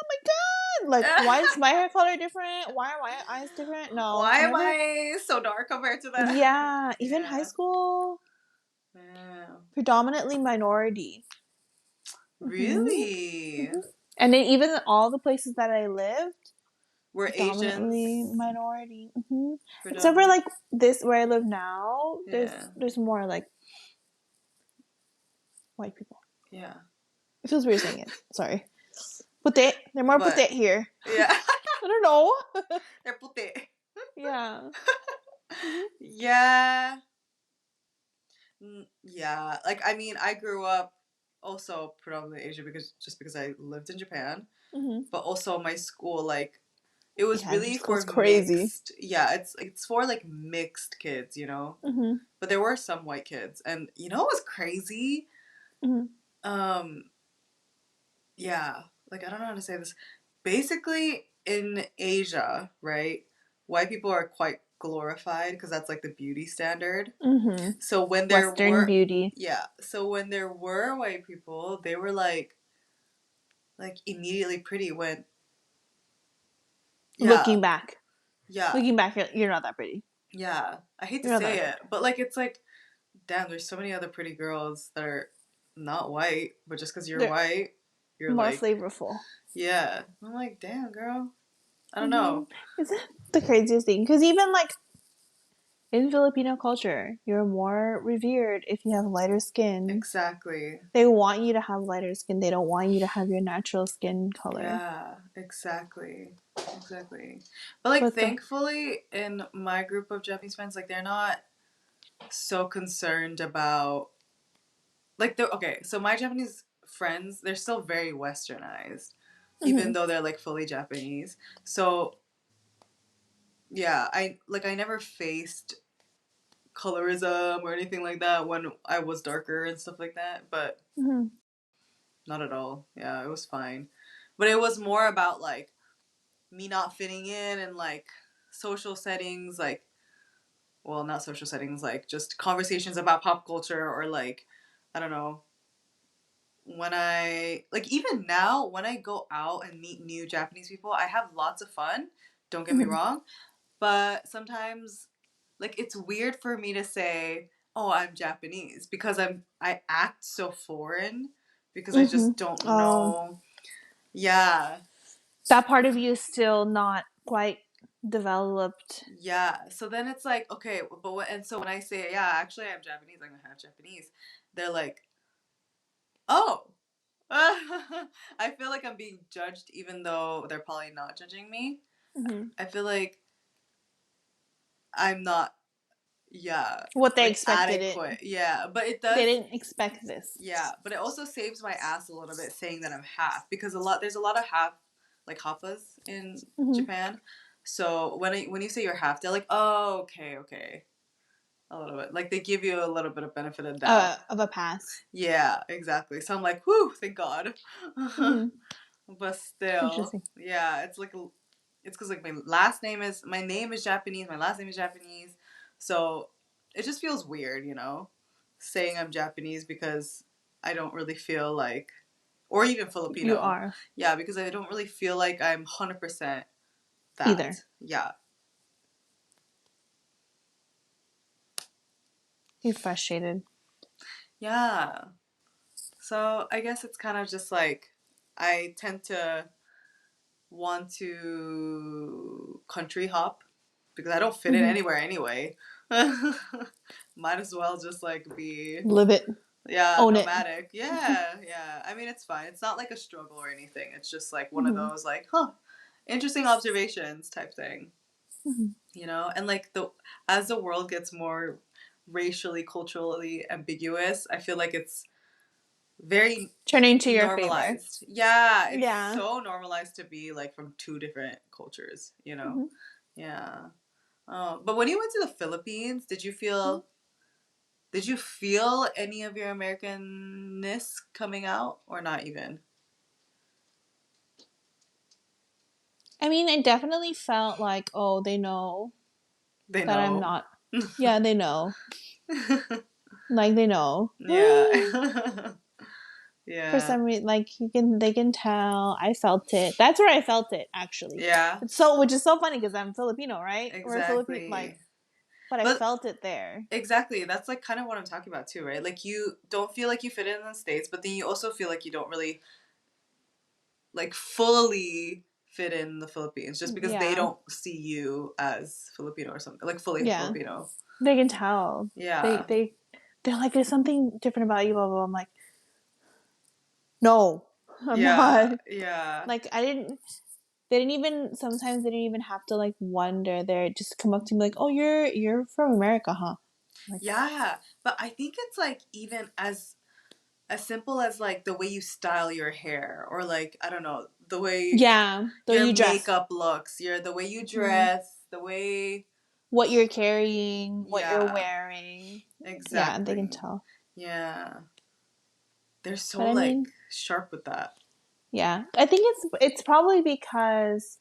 my god, like, why is my hair color different? Why are my eyes different? No. Why am I so dark compared to that? Yeah, even high school. Yeah. Predominantly minority. Really? And then even all the places that I lived were predominantly Asians. Minority. Except for like this where I live now, there's more like white people. Yeah. It feels weird saying it. Sorry. Puti. They're more puti here. Yeah. I don't know. They're puti. Yeah. Yeah. Yeah. Like, I mean, I grew up also predominantly Asian because I lived in Japan. But also my school, like, it was really for mixed. Yeah, it's for like mixed kids, you know. But there were some white kids, and you know what was crazy? Um, yeah, like I don't know how to say this. Basically, in Asia, right, white people are quite glorified because that's like the beauty standard. So when there Western were, beauty. yeah, so when there were white people, they were like immediately pretty when, yeah, Looking back. yeah, Looking back, you're not that pretty. yeah. I hate to You're not say that it, pretty. but like it's like, damn, there's so many other pretty girls that are not white, but just because you're They're white, you're more like, flavorful. yeah. I'm like, damn, girl. I don't Mm-hmm. know. Isn't the craziest thing? Because even like in Filipino culture, you're more revered if you have lighter skin. Exactly. They want you to have lighter skin. They don't want you to have your natural skin color. Yeah, exactly. Exactly. But like But the thankfully in my group of Japanese friends, like they're not so concerned about like they're okay, so my Japanese friends, they're still very westernized, even though they're like fully Japanese. So yeah, I never faced colorism or anything like that when I was darker and stuff like that, but not at all. Yeah, it was fine. But it was more about like me not fitting in and like social settings, like, well, not social settings, like just conversations about pop culture or like, I don't know, when I, like, even now, when I go out and meet new Japanese people, I have lots of fun. Don't get me wrong. But sometimes, like, it's weird for me to say, oh, I'm Japanese because I act so foreign because I just don't Oh, know. Yeah. that part of you is still not quite developed. Yeah. So then it's like, okay, but what, and so when I say, yeah, actually I'm Japanese, I'm half Japanese, they're like, oh. I feel like I'm being judged even though they're probably not judging me. I feel like I'm not, yeah, What they like expected it. adequate. Yeah, but it They does, didn't expect this. yeah, but it also saves my ass a little bit saying that I'm half because there's a lot of half, like happas in Japan. So when you say you're half, they're like, oh, okay, okay, a little bit. Like they give you a little bit of benefit of doubt. Of a pass. Yeah, exactly. So I'm like, whew, thank God. But still, Interesting. yeah, it's because like my name is Japanese, my last name is Japanese, so it just feels weird, saying I'm Japanese because I don't really feel like, or even You Filipino, are yeah, because I don't really feel like I'm 100% either. that, yeah, You're frustrated. yeah. So I guess it's kind of just like I tend to want to country hop because I don't fit in anywhere anyway. Might as well just like be, Live it. yeah, Own it. nomadic. Yeah, yeah. I mean, it's fine. It's not like a struggle or anything. It's just like one of those like, huh, interesting observations type thing. And like the as the world gets more racially, culturally ambiguous, I feel like it's very Turning to your favor. normalized. Yeah, it's Yeah. so normalized to be like from two different cultures. Yeah. But when you went to the Philippines, did you feel any of your Americanness coming out or not even? I mean, I definitely felt like, oh, they know They that I'm know. not. Yeah, they know. Like they know. Yeah. For Yeah. some reason, like they can tell. I felt it. That's where I felt it actually. Yeah. Which is so funny because I'm Filipino, right? We're Filipino, like, Exactly. but I But felt it there. exactly, that's like kind of what I'm talking about too, right? Like you don't feel like you fit in the States, but then you also feel like you don't really like fully fit in the Philippines just because they Yeah, don't see you as Filipino or something, like fully yeah. Filipino. They can tell. They Yeah. they they're like, there's something different about you. Blah blah. Blah. I'm like, no, I'm Yeah. not. Yeah. Like I didn't. They didn't even. Sometimes they didn't even have to like wonder. They just come up to me like, oh, you're from America, huh? Like, Yeah. But I think it's like even as simple as like the way you style your hair or like I don't know, the way yeah, though your you dress. makeup looks, the way you Mhm. dress, the way What you're carrying, what you're yeah, wearing. Yeah, they can exactly. tell. Yeah. They're so But I mean, sharp with that. Yeah, I think it's probably because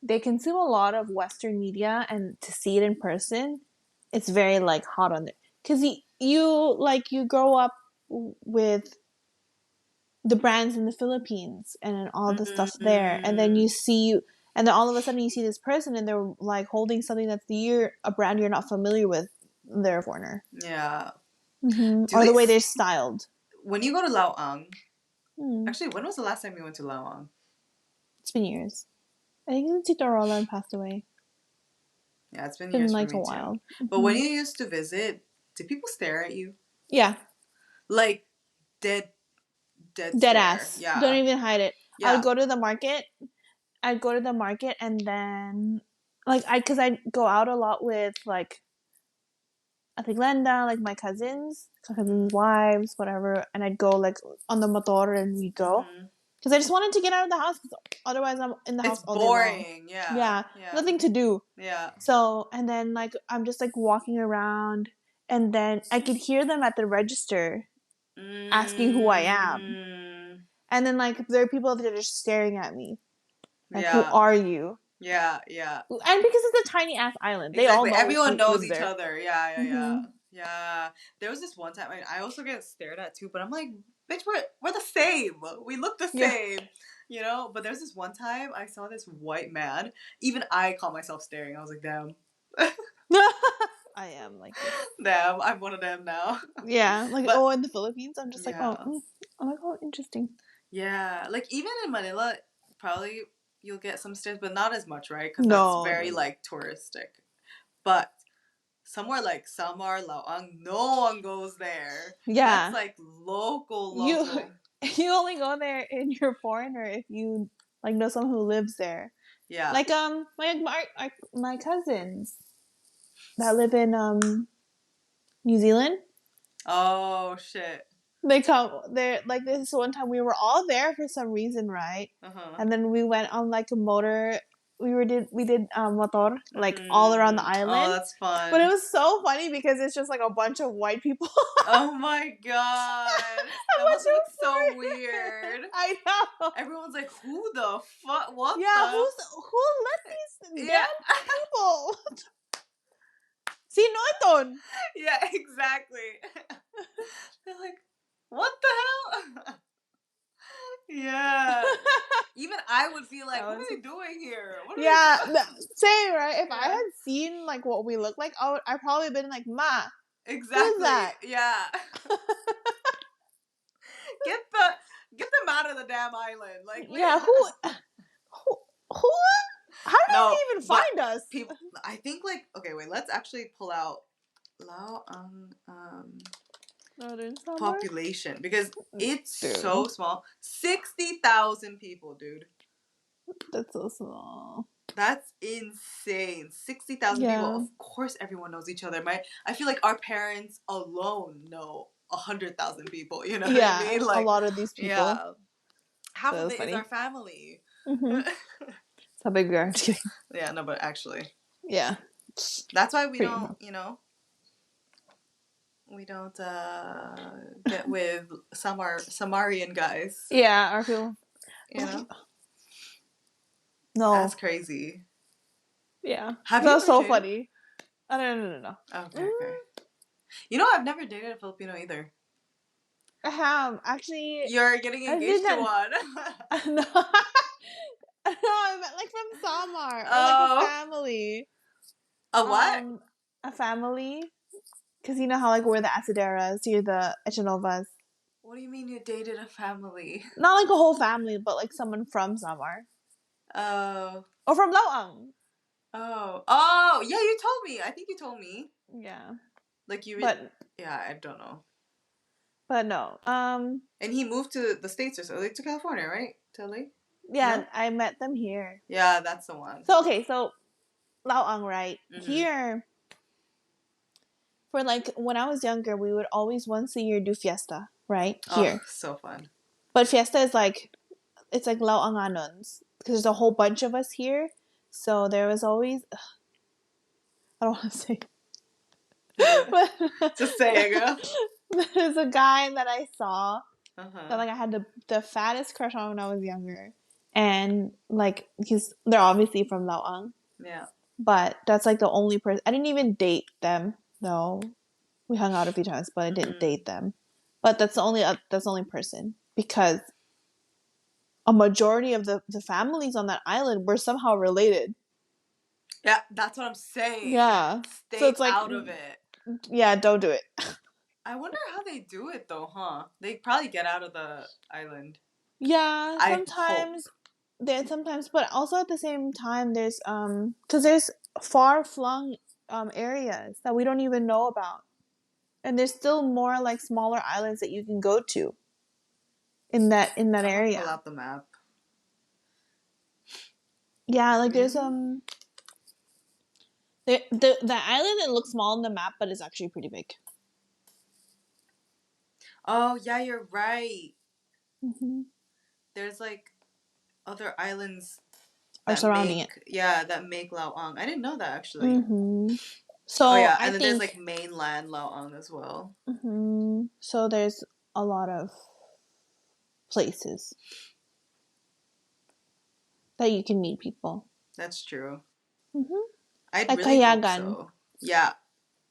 they consume a lot of Western media, and to see it in person, it's very like hot on there. Because you grow up with the brands in the Philippines and all the stuff there, and then and then all of a sudden you see this person and they're like holding something that's a brand you're not familiar with. They're a foreigner. Yeah. Or the way they're styled. When you go to Laoang, actually, when was the last time you went to Laoang? It's been years. I think Tito Roland passed away. Yeah, it's been years like for me a while. Too. But when you used to visit, did people stare at you? Yeah. Like dead stare. Ass. Yeah. Don't even hide it. Yeah. I'd go to the market. And then because I go out a lot with like I think Glenda, like my cousins, wives, whatever, and I'd go like on the motor and we go. Because I just wanted to get out of the house. Otherwise, I'm in the house all boring. day long. Yeah, nothing to do. Yeah. So and then like I'm just like walking around, and then I could hear them at the register, asking who I am, and then like there are people that are just staring at me, like who are you? Yeah. And because it's a tiny ass island, they exactly. all know everyone knows each there. other. Yeah. There was this one time I also get stared at too, but I'm like, bitch, we're the same. We look the same. You know? But there's this one time I saw this white man. Even I caught myself staring. I was like, damn. I am like this. Damn, I'm one of them now. Yeah. In the Philippines, I'm just like, oh, interesting. Yeah. Like even in Manila, probably you'll get some stares, but not as much, right? Because that's very like touristic. But somewhere like Samar, Laoang, no one goes there. Yeah. That's like local. You only go there and you're a foreigner if you like know someone who lives there. Yeah. Like my cousins that live in New Zealand. Oh shit. They come there like this one time we were all there for some reason, right? And then we went on like a motor. We did motor like all around the island. Oh, that's fun. But it was so funny because it's just like a bunch of white people. Oh my god. That must look so weird. I know. Everyone's like, who the fuck? What? Yeah, who let these damn people? Sino ito? Yeah, exactly. They're like, what the hell? Yeah. Even I would feel like, what are they doing here? Same, right? If I had seen like what we look like, I'd probably been like, Ma. Exactly. Who's that? Yeah. Get them out of the damn island. Like who how did they even find us? People, I think like okay, wait, let's actually pull out population because it's so small. 60,000 people, dude. That's so small. That's insane. 60,000 people. Of course, everyone knows each other. I feel like our parents alone know 100,000 people. You know what I mean? Like a lot of these people. Yeah. Half of it is our family. That's how big we are. Yeah, no, but actually. Yeah. That's why we don't, we don't get with Samarian guys. Yeah, our people. You know? No. That's crazy. Yeah. That's so funny. No. Okay. You know, I've never dated a Filipino either. I have. Actually. You're getting engaged to one. No. I meant like from Samar. Or like a family. A what? A family. Because you know how like we're the Asaderas, you're the Echanovas. What do you mean you dated a family? Not like a whole family, but like someone from Samar. Oh. Or from Laoang. Oh, yeah, you told me. I think you told me. Yeah. Like you really... yeah, I don't know. But no. And he moved to the States or so, like to California, right? To LA? Yeah, no? I met them here. Yeah, that's the one. So Laoang, right? Here, for like when I was younger, we would always once a year do fiesta, right? Here. Oh, so fun. But fiesta is like, it's like Laoanganons. Because there's a whole bunch of us here. So there was always... I don't want to say... But, just say it, girl. There's a guy that I saw that like I had the fattest crush on when I was younger, and like they're obviously from Laoang. Yeah. But that's like the only person. I didn't even date them though. We hung out a few times, but I didn't date them. But that's the only person, because a majority of the families on that island were somehow related. Yeah, that's what I'm saying. Yeah. So Stay it's like, out of it. yeah, don't do it. I wonder how they do it though, huh? They probably get out of the island. Yeah, I hope. sometimes, but also at the same time, there's because there's far flung areas that we don't even know about, and there's still more like smaller islands that you can go to in that I'm gonna pull area. out the map. Yeah, like there's Really? the island, it looks small on the map, but it's actually pretty big. Oh yeah, you're right. Mm-hmm. There's like other islands Or that surrounding it. make Laoang. I didn't know that actually. Mm-hmm. Oh So yeah, I and then there's think, like mainland Laoang as well. so there's a lot of places that you can meet people. That's true. Mm-hmm. I'd Like really hope Kayagan. so. Yeah,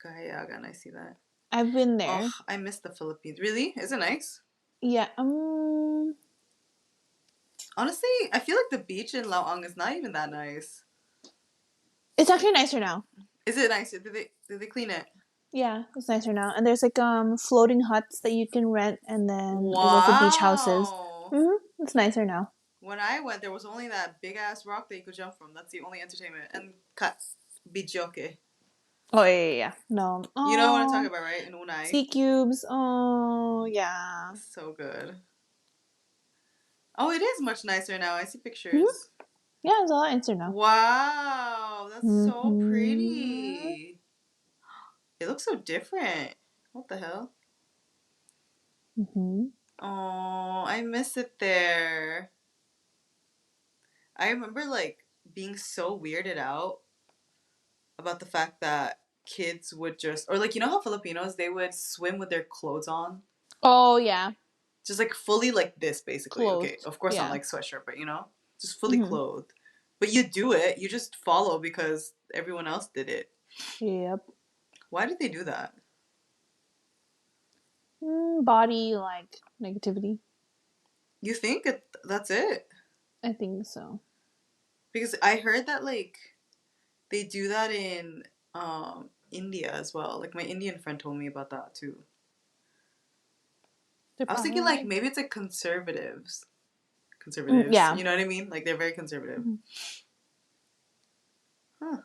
Kahayagan, I see that. I've been Oh, there. I miss the Philippines. Really? Is it nice? Yeah. Honestly, I feel like the beach in Laoang is not even that nice. It's actually nicer now. Is it nice? Did they clean it? Yeah, it's nicer now. And there's like floating huts that you can rent, and then there's also beach houses. Wow. It's nicer now. When I went, there was only that big ass rock that you could jump from. That's the only entertainment. And cut bijoke. Oh yeah. No. You know what I'm talking Oh, about, right? In Unai. sea cubes. Oh yeah. So good. Oh, it is much nicer now. I see Mm-hmm. pictures. Yeah, it's a lot nicer now. Wow, that's so Mm-hmm. pretty. It looks so different. What the hell? Mm-hmm. Oh, I miss it there. I remember like being so weirded out about the fact that kids would just, or like, you know how Filipinos, they would swim with their clothes on? Oh yeah, Just like fully like this, basically. Okay, clothed. of course not Yeah. like sweatshirt, but you know, just fully Mm-hmm. clothed. But you do it, you just follow because everyone else did it. Yep. Why did they do that? Body like negativity. You think that's it? I think so. Because I heard that like they do that in India as well. Like my Indian friend told me about that too. They're I was probably thinking like like, maybe it's like conservatives. yeah. You know what I mean? Like they're very conservative. Mm-hmm. Huh.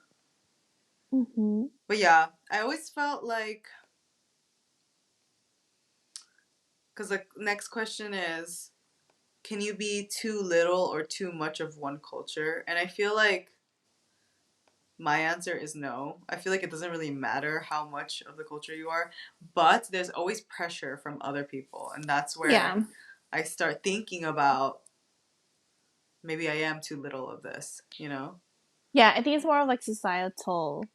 Mm-hmm. But yeah, I always felt like, because the next question is, can you be too little or too much of one culture? And I feel like my answer is no. I feel like it doesn't really matter how much of the culture you are, but there's always pressure from other people, and that's where Yeah. I start thinking about maybe I am too little of this, you know? Yeah, I think it's more of like societal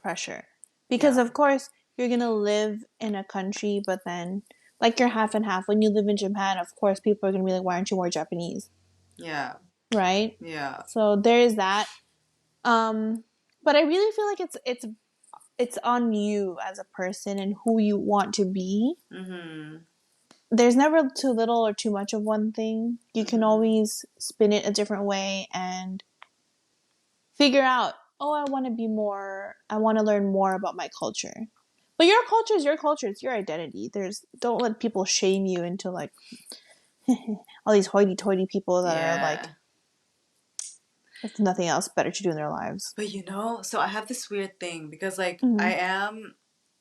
pressure. Because Yeah. of course you're gonna live in a country, but then like you're half and half. When you live in Japan, of course people are gonna be like, why aren't you more Japanese? Yeah. Right? Yeah. So there is that. But I really feel like it's on you as a person and who you want to be. There's never too little or too much of one thing. You can always spin it a different way and figure out, oh, I want to learn more about my culture. But your culture is your culture, it's your identity. Don't let people shame you into like all these hoity toity people that are like, Yeah. there's nothing else better to do in their lives. But you know, so I have this weird thing because like Mm-hmm.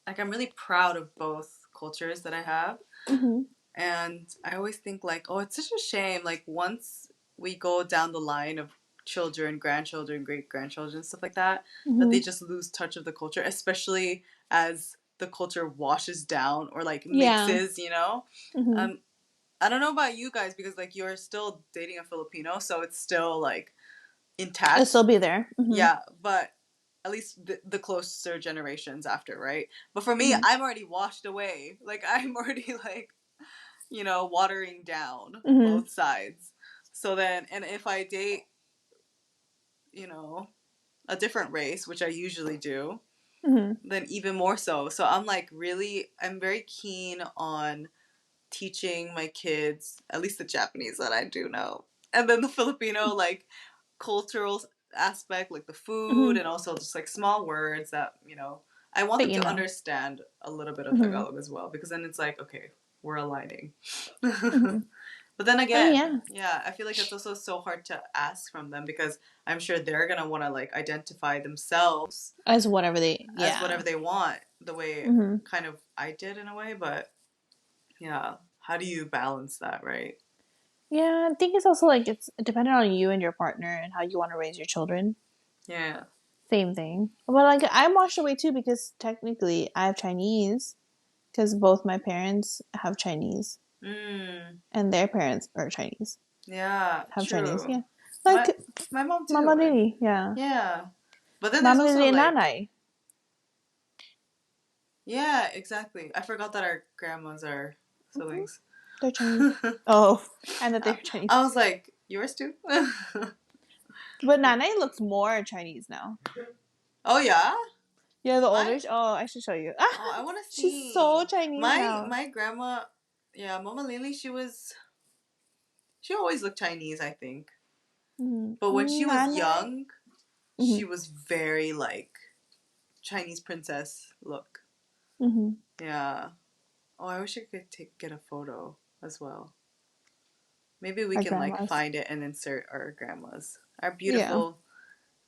I'm really proud of both cultures that I have. Mm-hmm. And I always think like, oh, it's such a shame. Like once we go down the line of children, grandchildren, great grandchildren, stuff like that, that Mm-hmm. they just lose touch of the culture, especially as the culture washes down or like Yeah. mixes, you know? Mm-hmm. Um, I don't know about you guys because like you're still dating a Filipino, so it's still like It'll intact. still be there. Mm-hmm. Yeah, but at least the closer generations after, right? But for me, Mm-hmm. I'm already washed away. Like I'm already like watering down both sides. So then, and if I date, a different race, which I usually do, then even more so. So I'm very keen on teaching my kids, at least the Japanese that I do know, and then the Filipino, like, cultural aspect, like the food, and also just like small words that, I want them to understand a little bit of Tagalog as well, because then it's like, okay, we're aligning. But then again, I feel like it's also so hard to ask from them, because I'm sure they're gonna want to like identify themselves as whatever they want, the way kind of I did in a way. But yeah, how do you balance that, right? Yeah, I think it's also like it's dependent on you and your partner and how you want to raise your children. Yeah. Same thing. But like I'm washed away too, because technically I have Chinese, because both my parents have Chinese. And their parents are Chinese. Yeah, have true. Chinese, yeah. Like my mom too. Mama Lily, yeah. Yeah. But then there's also Lily like Nanay. Yeah, exactly. I forgot that our grandmas are siblings. They're Chinese. Oh, and that they're Chinese. I was like, yours too? But Nanay looks more Chinese now. Oh yeah? Yeah, the older. Oh, I should show you. Oh, I want to see. She's so Chinese now. My grandma, Mama Lily, she always looked Chinese, I think. But when she was young, she was very like Chinese princess look. Yeah. Oh, I wish I could get a photo as well. Maybe we can like find it and insert our grandmas. Our beautiful,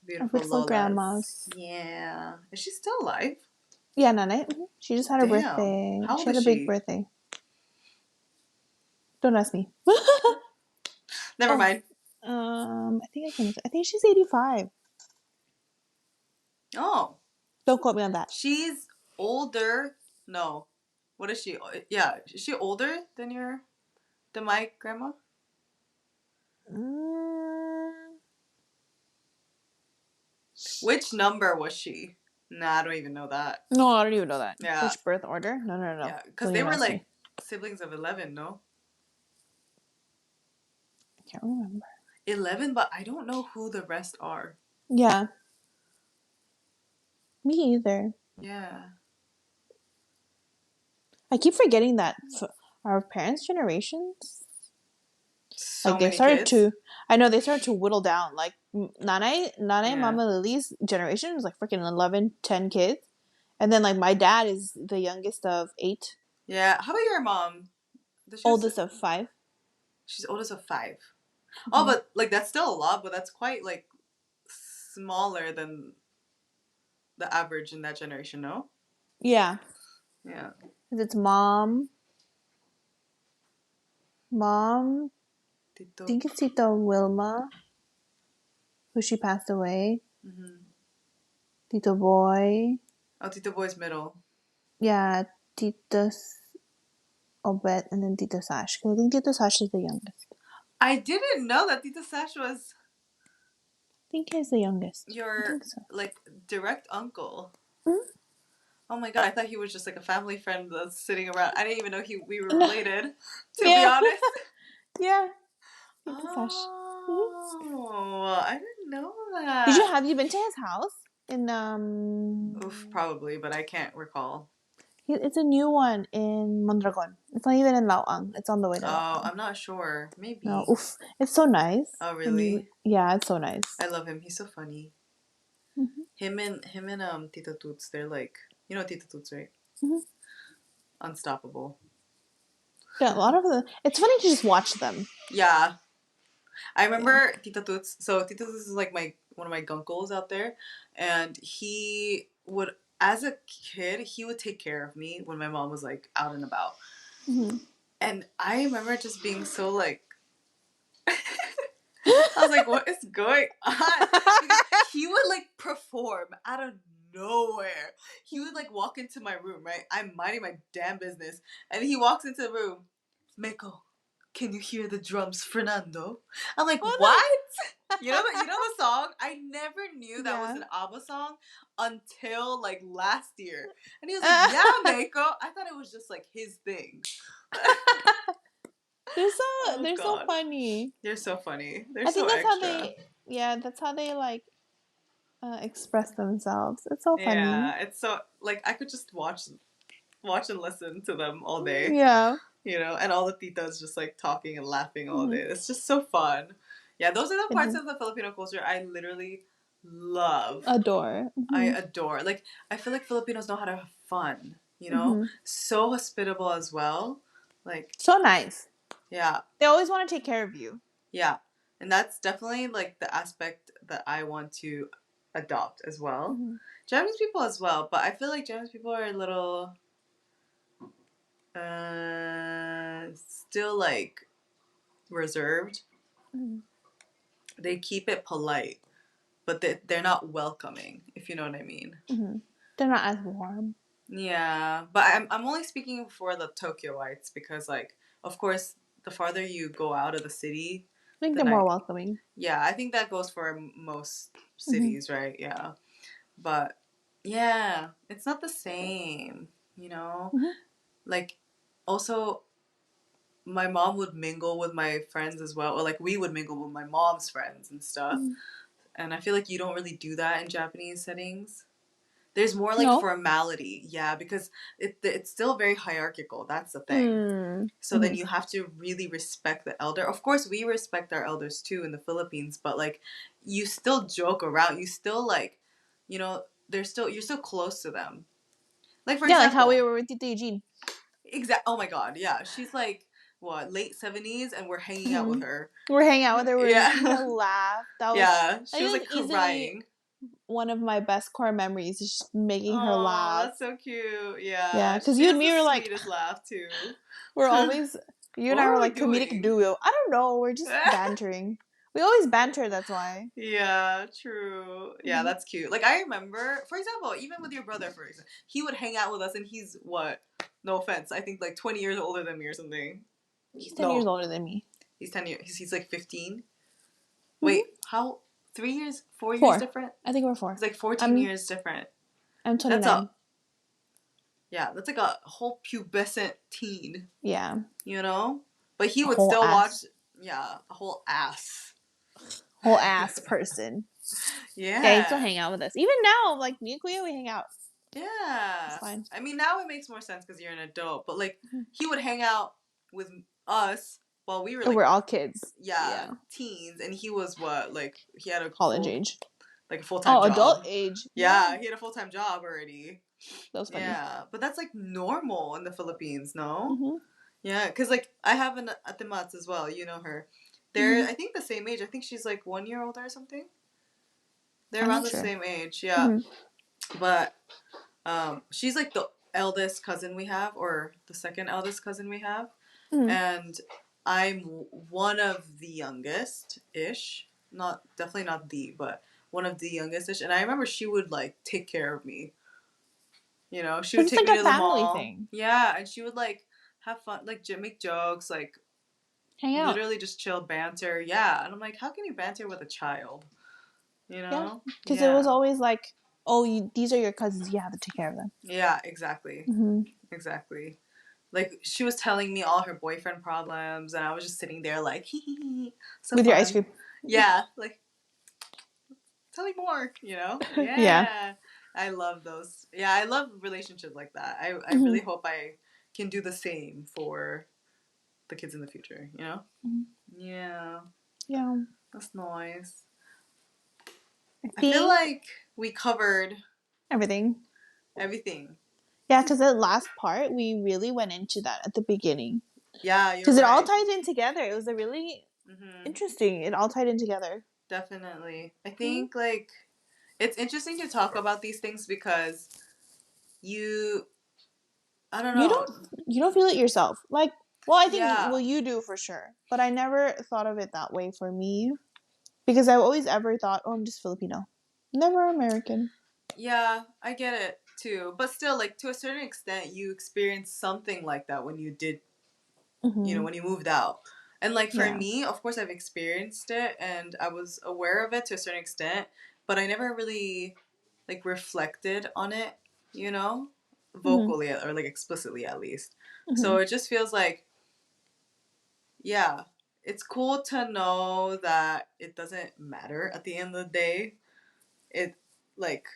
beautiful Lolas. Grandmas. Yeah. Is she still alive? Yeah, Nanay. She just had her birthday. How old she had is a big birthday. Don't ask me. Never mind. I think she's 85. Oh. Don't quote me on that. She's older. No. What is she? Yeah. Is she older than my grandma? Which number was she? Nah, I don't even know that. No, I don't even know that. Yeah. Which birth order? No. Yeah, because they were like siblings of 11, no? I can't remember. 11, but I don't know who the rest are. Yeah. Me either. Yeah. I keep forgetting that our parents' generations, so like they started to. I know they started to whittle down. Like Nanay, Mama Lily's generation was like freaking 11, 10 kids, and then like my dad is the youngest of 8. Yeah. How about your mom? Oldest of 5. She's oldest of 5. Oh, but like that's still a lot, but that's quite like smaller than the average in that generation, no? Yeah. Yeah. It's mom. Tito. I think it's Tito Wilma, who she passed away. Tito Boy. Oh, Tito Boy's middle. Yeah, Tito Obet, and then Tito Sash. I think Tito Sash is the youngest. I didn't know that Tito Sash was... I think he's the youngest. Your, like, direct uncle. Oh my god, I thought he was just like a family friend that's sitting around. I didn't even know we were related, to be honest. Yeah. Oh, I didn't know that. Have you been to his house? Oof, probably, but I can't recall. It's a new one in Mondragon. It's not even in Laoang. It's on the way to Laoang. Oh, I'm not sure. Maybe. No, oof. It's so nice. Oh, really? Yeah, it's so nice. I love him. He's so funny. Him and Tito Toots, they're like, you know Tito Toots, right? Unstoppable. Yeah, a lot of them. It's funny to just watch them. Yeah. I remember Tito Toots. So Tito Toots is like one of my guncles out there. And he would, as a kid, he would take care of me when my mom was like out and about. And I remember just being so like, I was like, what is going on? Because he would like perform out of nowhere. He would like walk into my room, right? I'm minding my damn business. And he walks into the room. Meko, can you hear the drums, Fernando? I'm like, what? You know the song? I never knew that was an ABBA song until like last year. And he was like, yeah, Meko. I thought it was just like his thing. They're so God. funny. They're so funny. They're I so think that's extra. that's how they like express themselves. It's so funny. Yeah, it's so like I could just watch and listen to them all day. Yeah. You know, and all the titas just like talking and laughing all Mhm. day. It's just so fun. Yeah, those are the parts Mhm. of the Filipino culture I literally love. Adore. I Mhm. adore. Like I feel like Filipinos know how to have fun, you know? Mhm. So hospitable as well. Like So nice. yeah. They always want to take care of you. Yeah. And that's definitely like the aspect that I want to adopt as well. Mhm. Japanese people as well, but I feel like Japanese people are a little still like reserved. Mhm. They keep it polite, but they're not welcoming, if you know what I mean. Mhm. They're not as warm. Yeah, but I'm only speaking for the Tokyoites because like of course the farther you go out of the city, I think the they're more night. welcoming. Yeah, I think that goes for most Mhm. cities, right? Yeah, but yeah, it's not the same, you know. Mhm. Like also my mom would mingle with my friends as well, or like we would mingle with my mom's friends and stuff. Mhm. And I feel like you don't really do that in Japanese settings. There's more like No. formality, yeah, because it's still very hierarchical. That's the thing. Mm. So then Mhm. you have to really respect the elder. Of course, we respect our elders too in the Philippines, but like you still joke around. You still like, you know, you're still close to them. Like for Yeah, like how we example, were with Tito Eugene. oh my god, yeah, she's like what late 70s, and we're hanging out with Mhm. her. We're hanging out with her. We're making her Yeah, laugh. That was, yeah, I she think was like that's easily crying. one of my best core memories. Is just making her Oh, laugh. that's so cute. Yeah, Yeah, because she you and has me the were like, sweetest laugh too. we're always, you and What I were were we like comedic doing? duo. I don't know. We're just bantering. We always banter. That's why. Yeah, true. Yeah, Mhm. that's cute. Like I remember, for example, even with your brother, for example, he would hang out with us, and he's what? No offense, I think like 20 years older than me or something. He's 10 years No, older than me. he's 10 years. He's like 15. Mhm. Wait, how? 3 years, 4 years 4. different? I think we're 4. It's like 14 I'm years different. I'm That's a 29. yeah. That's like a whole pubescent teen. Yeah, You know, but he a would whole still watch. ass, Yeah, a whole ass. whole ass person. Yeah, he still Yeah. hang out with us. Even now, like me and Kuya, we hang out. It's Yeah. fine. I mean, now it makes more sense because you're an adult, but like Mhm. he would hang out with us while we were And like, we're all kids. yeah, Yeah, teens, and he was what, like, he had a college age. like a full time Oh, adult job. age. Yeah, Yeah, he had a full time job already. that was funny. Yeah, but that's like normal in the Philippines, no? Mhm. Yeah, because like I have an Atemats as well, you know her. They're, Mhm. I think, the same age. I think she's like 1 year older or something. They're I'm around not the sure. same age, yeah. Mhm. But she's like the eldest cousin we have, or the second eldest cousin we have, Mhm. and I'm one of the youngest ish. Not definitely not the, but one of the youngest ish. And I remember she would like take care of me. You know, she would Cause it's take like me a to the family mall. thing. Yeah, and she would like have fun, like make jokes, like Hang out. literally just chill banter. Yeah, and I'm like, how can you banter with a child? You Yeah, know? because it was Yeah. always like, oh, these are your cousins. You have to take care of them. Yeah, exactly. Mhm. Exactly. Like she was telling me all her boyfriend problems, and I was just sitting there like, hee hee hee, so With your ice fun. cream. Yeah, like tell me more. You know? Yeah. Yeah, I love those. Yeah, I love relationships like that. I really Mhm. hope I can do the same for the kids in the future. You know? Mhm. Yeah, Yeah. that's nice. I I feel think like we covered everything. everything. Yeah, because the last part we really went into that at the beginning. Yeah, you're Because it all right. ties in together. It was a really interesting. It all tied in together. Definitely. I Mhm. think like it's interesting to talk about these things because you I don't You know. don't you don't feel it yourself. Like, well, I think Yeah. well you do for sure, but I never thought of it that way for me because I've always ever thought, oh, I'm just Filipino, never American. Yeah, I get it too. But still like to a certain extent you experienced something like that when you did, you know, Hmm. when you moved out. And like for Yeah. me, of course I've experienced it and I was aware of it to a certain extent, but I never really like reflected on it, you know, Hmm. vocally or like explicitly at least. Hmm. So it just feels like yeah, it's cool to know that it doesn't matter at the end of the day. It, like,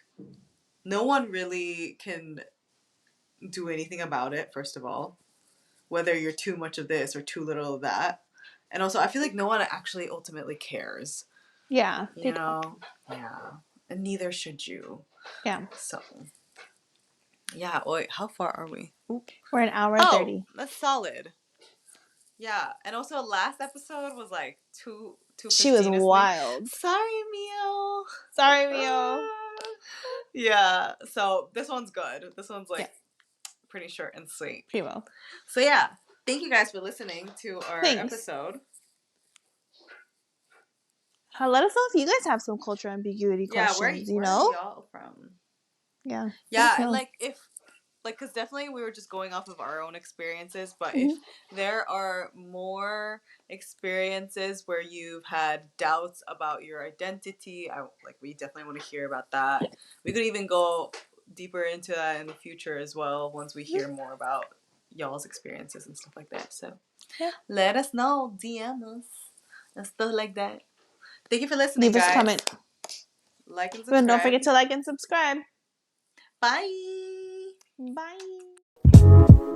no one really can do anything about it, first of all, whether you're too much of this or too little of that. And also, I feel like no one actually ultimately cares. Yeah, you know? Yeah. And neither should you. Yeah. So, yeah. Wait, how far are we? Oop. We're an hour and 30. That's solid. Yeah. And also, last episode was like 2:15. She was wild. Sorry, Mio. Sorry, Mio. Yeah. So this one's good. This one's like pretty short and sweet. Primo. So yeah, thank you guys for listening to our episode. Let us know if you guys have some culture ambiguity questions. Where are y'all from? Yeah. Yeah, and because definitely we were just going off of our own experiences, but if there are more experiences where you've had doubts about your identity, we definitely want to hear about that. Yeah. We could even go deeper into that in the future as well once we hear more about y'all's experiences and stuff like that. So let us know, DM us, and stuff like that. Thank you for listening, guys. Leave us a comment. Like and subscribe. And don't forget to like and subscribe. Bye. Bye.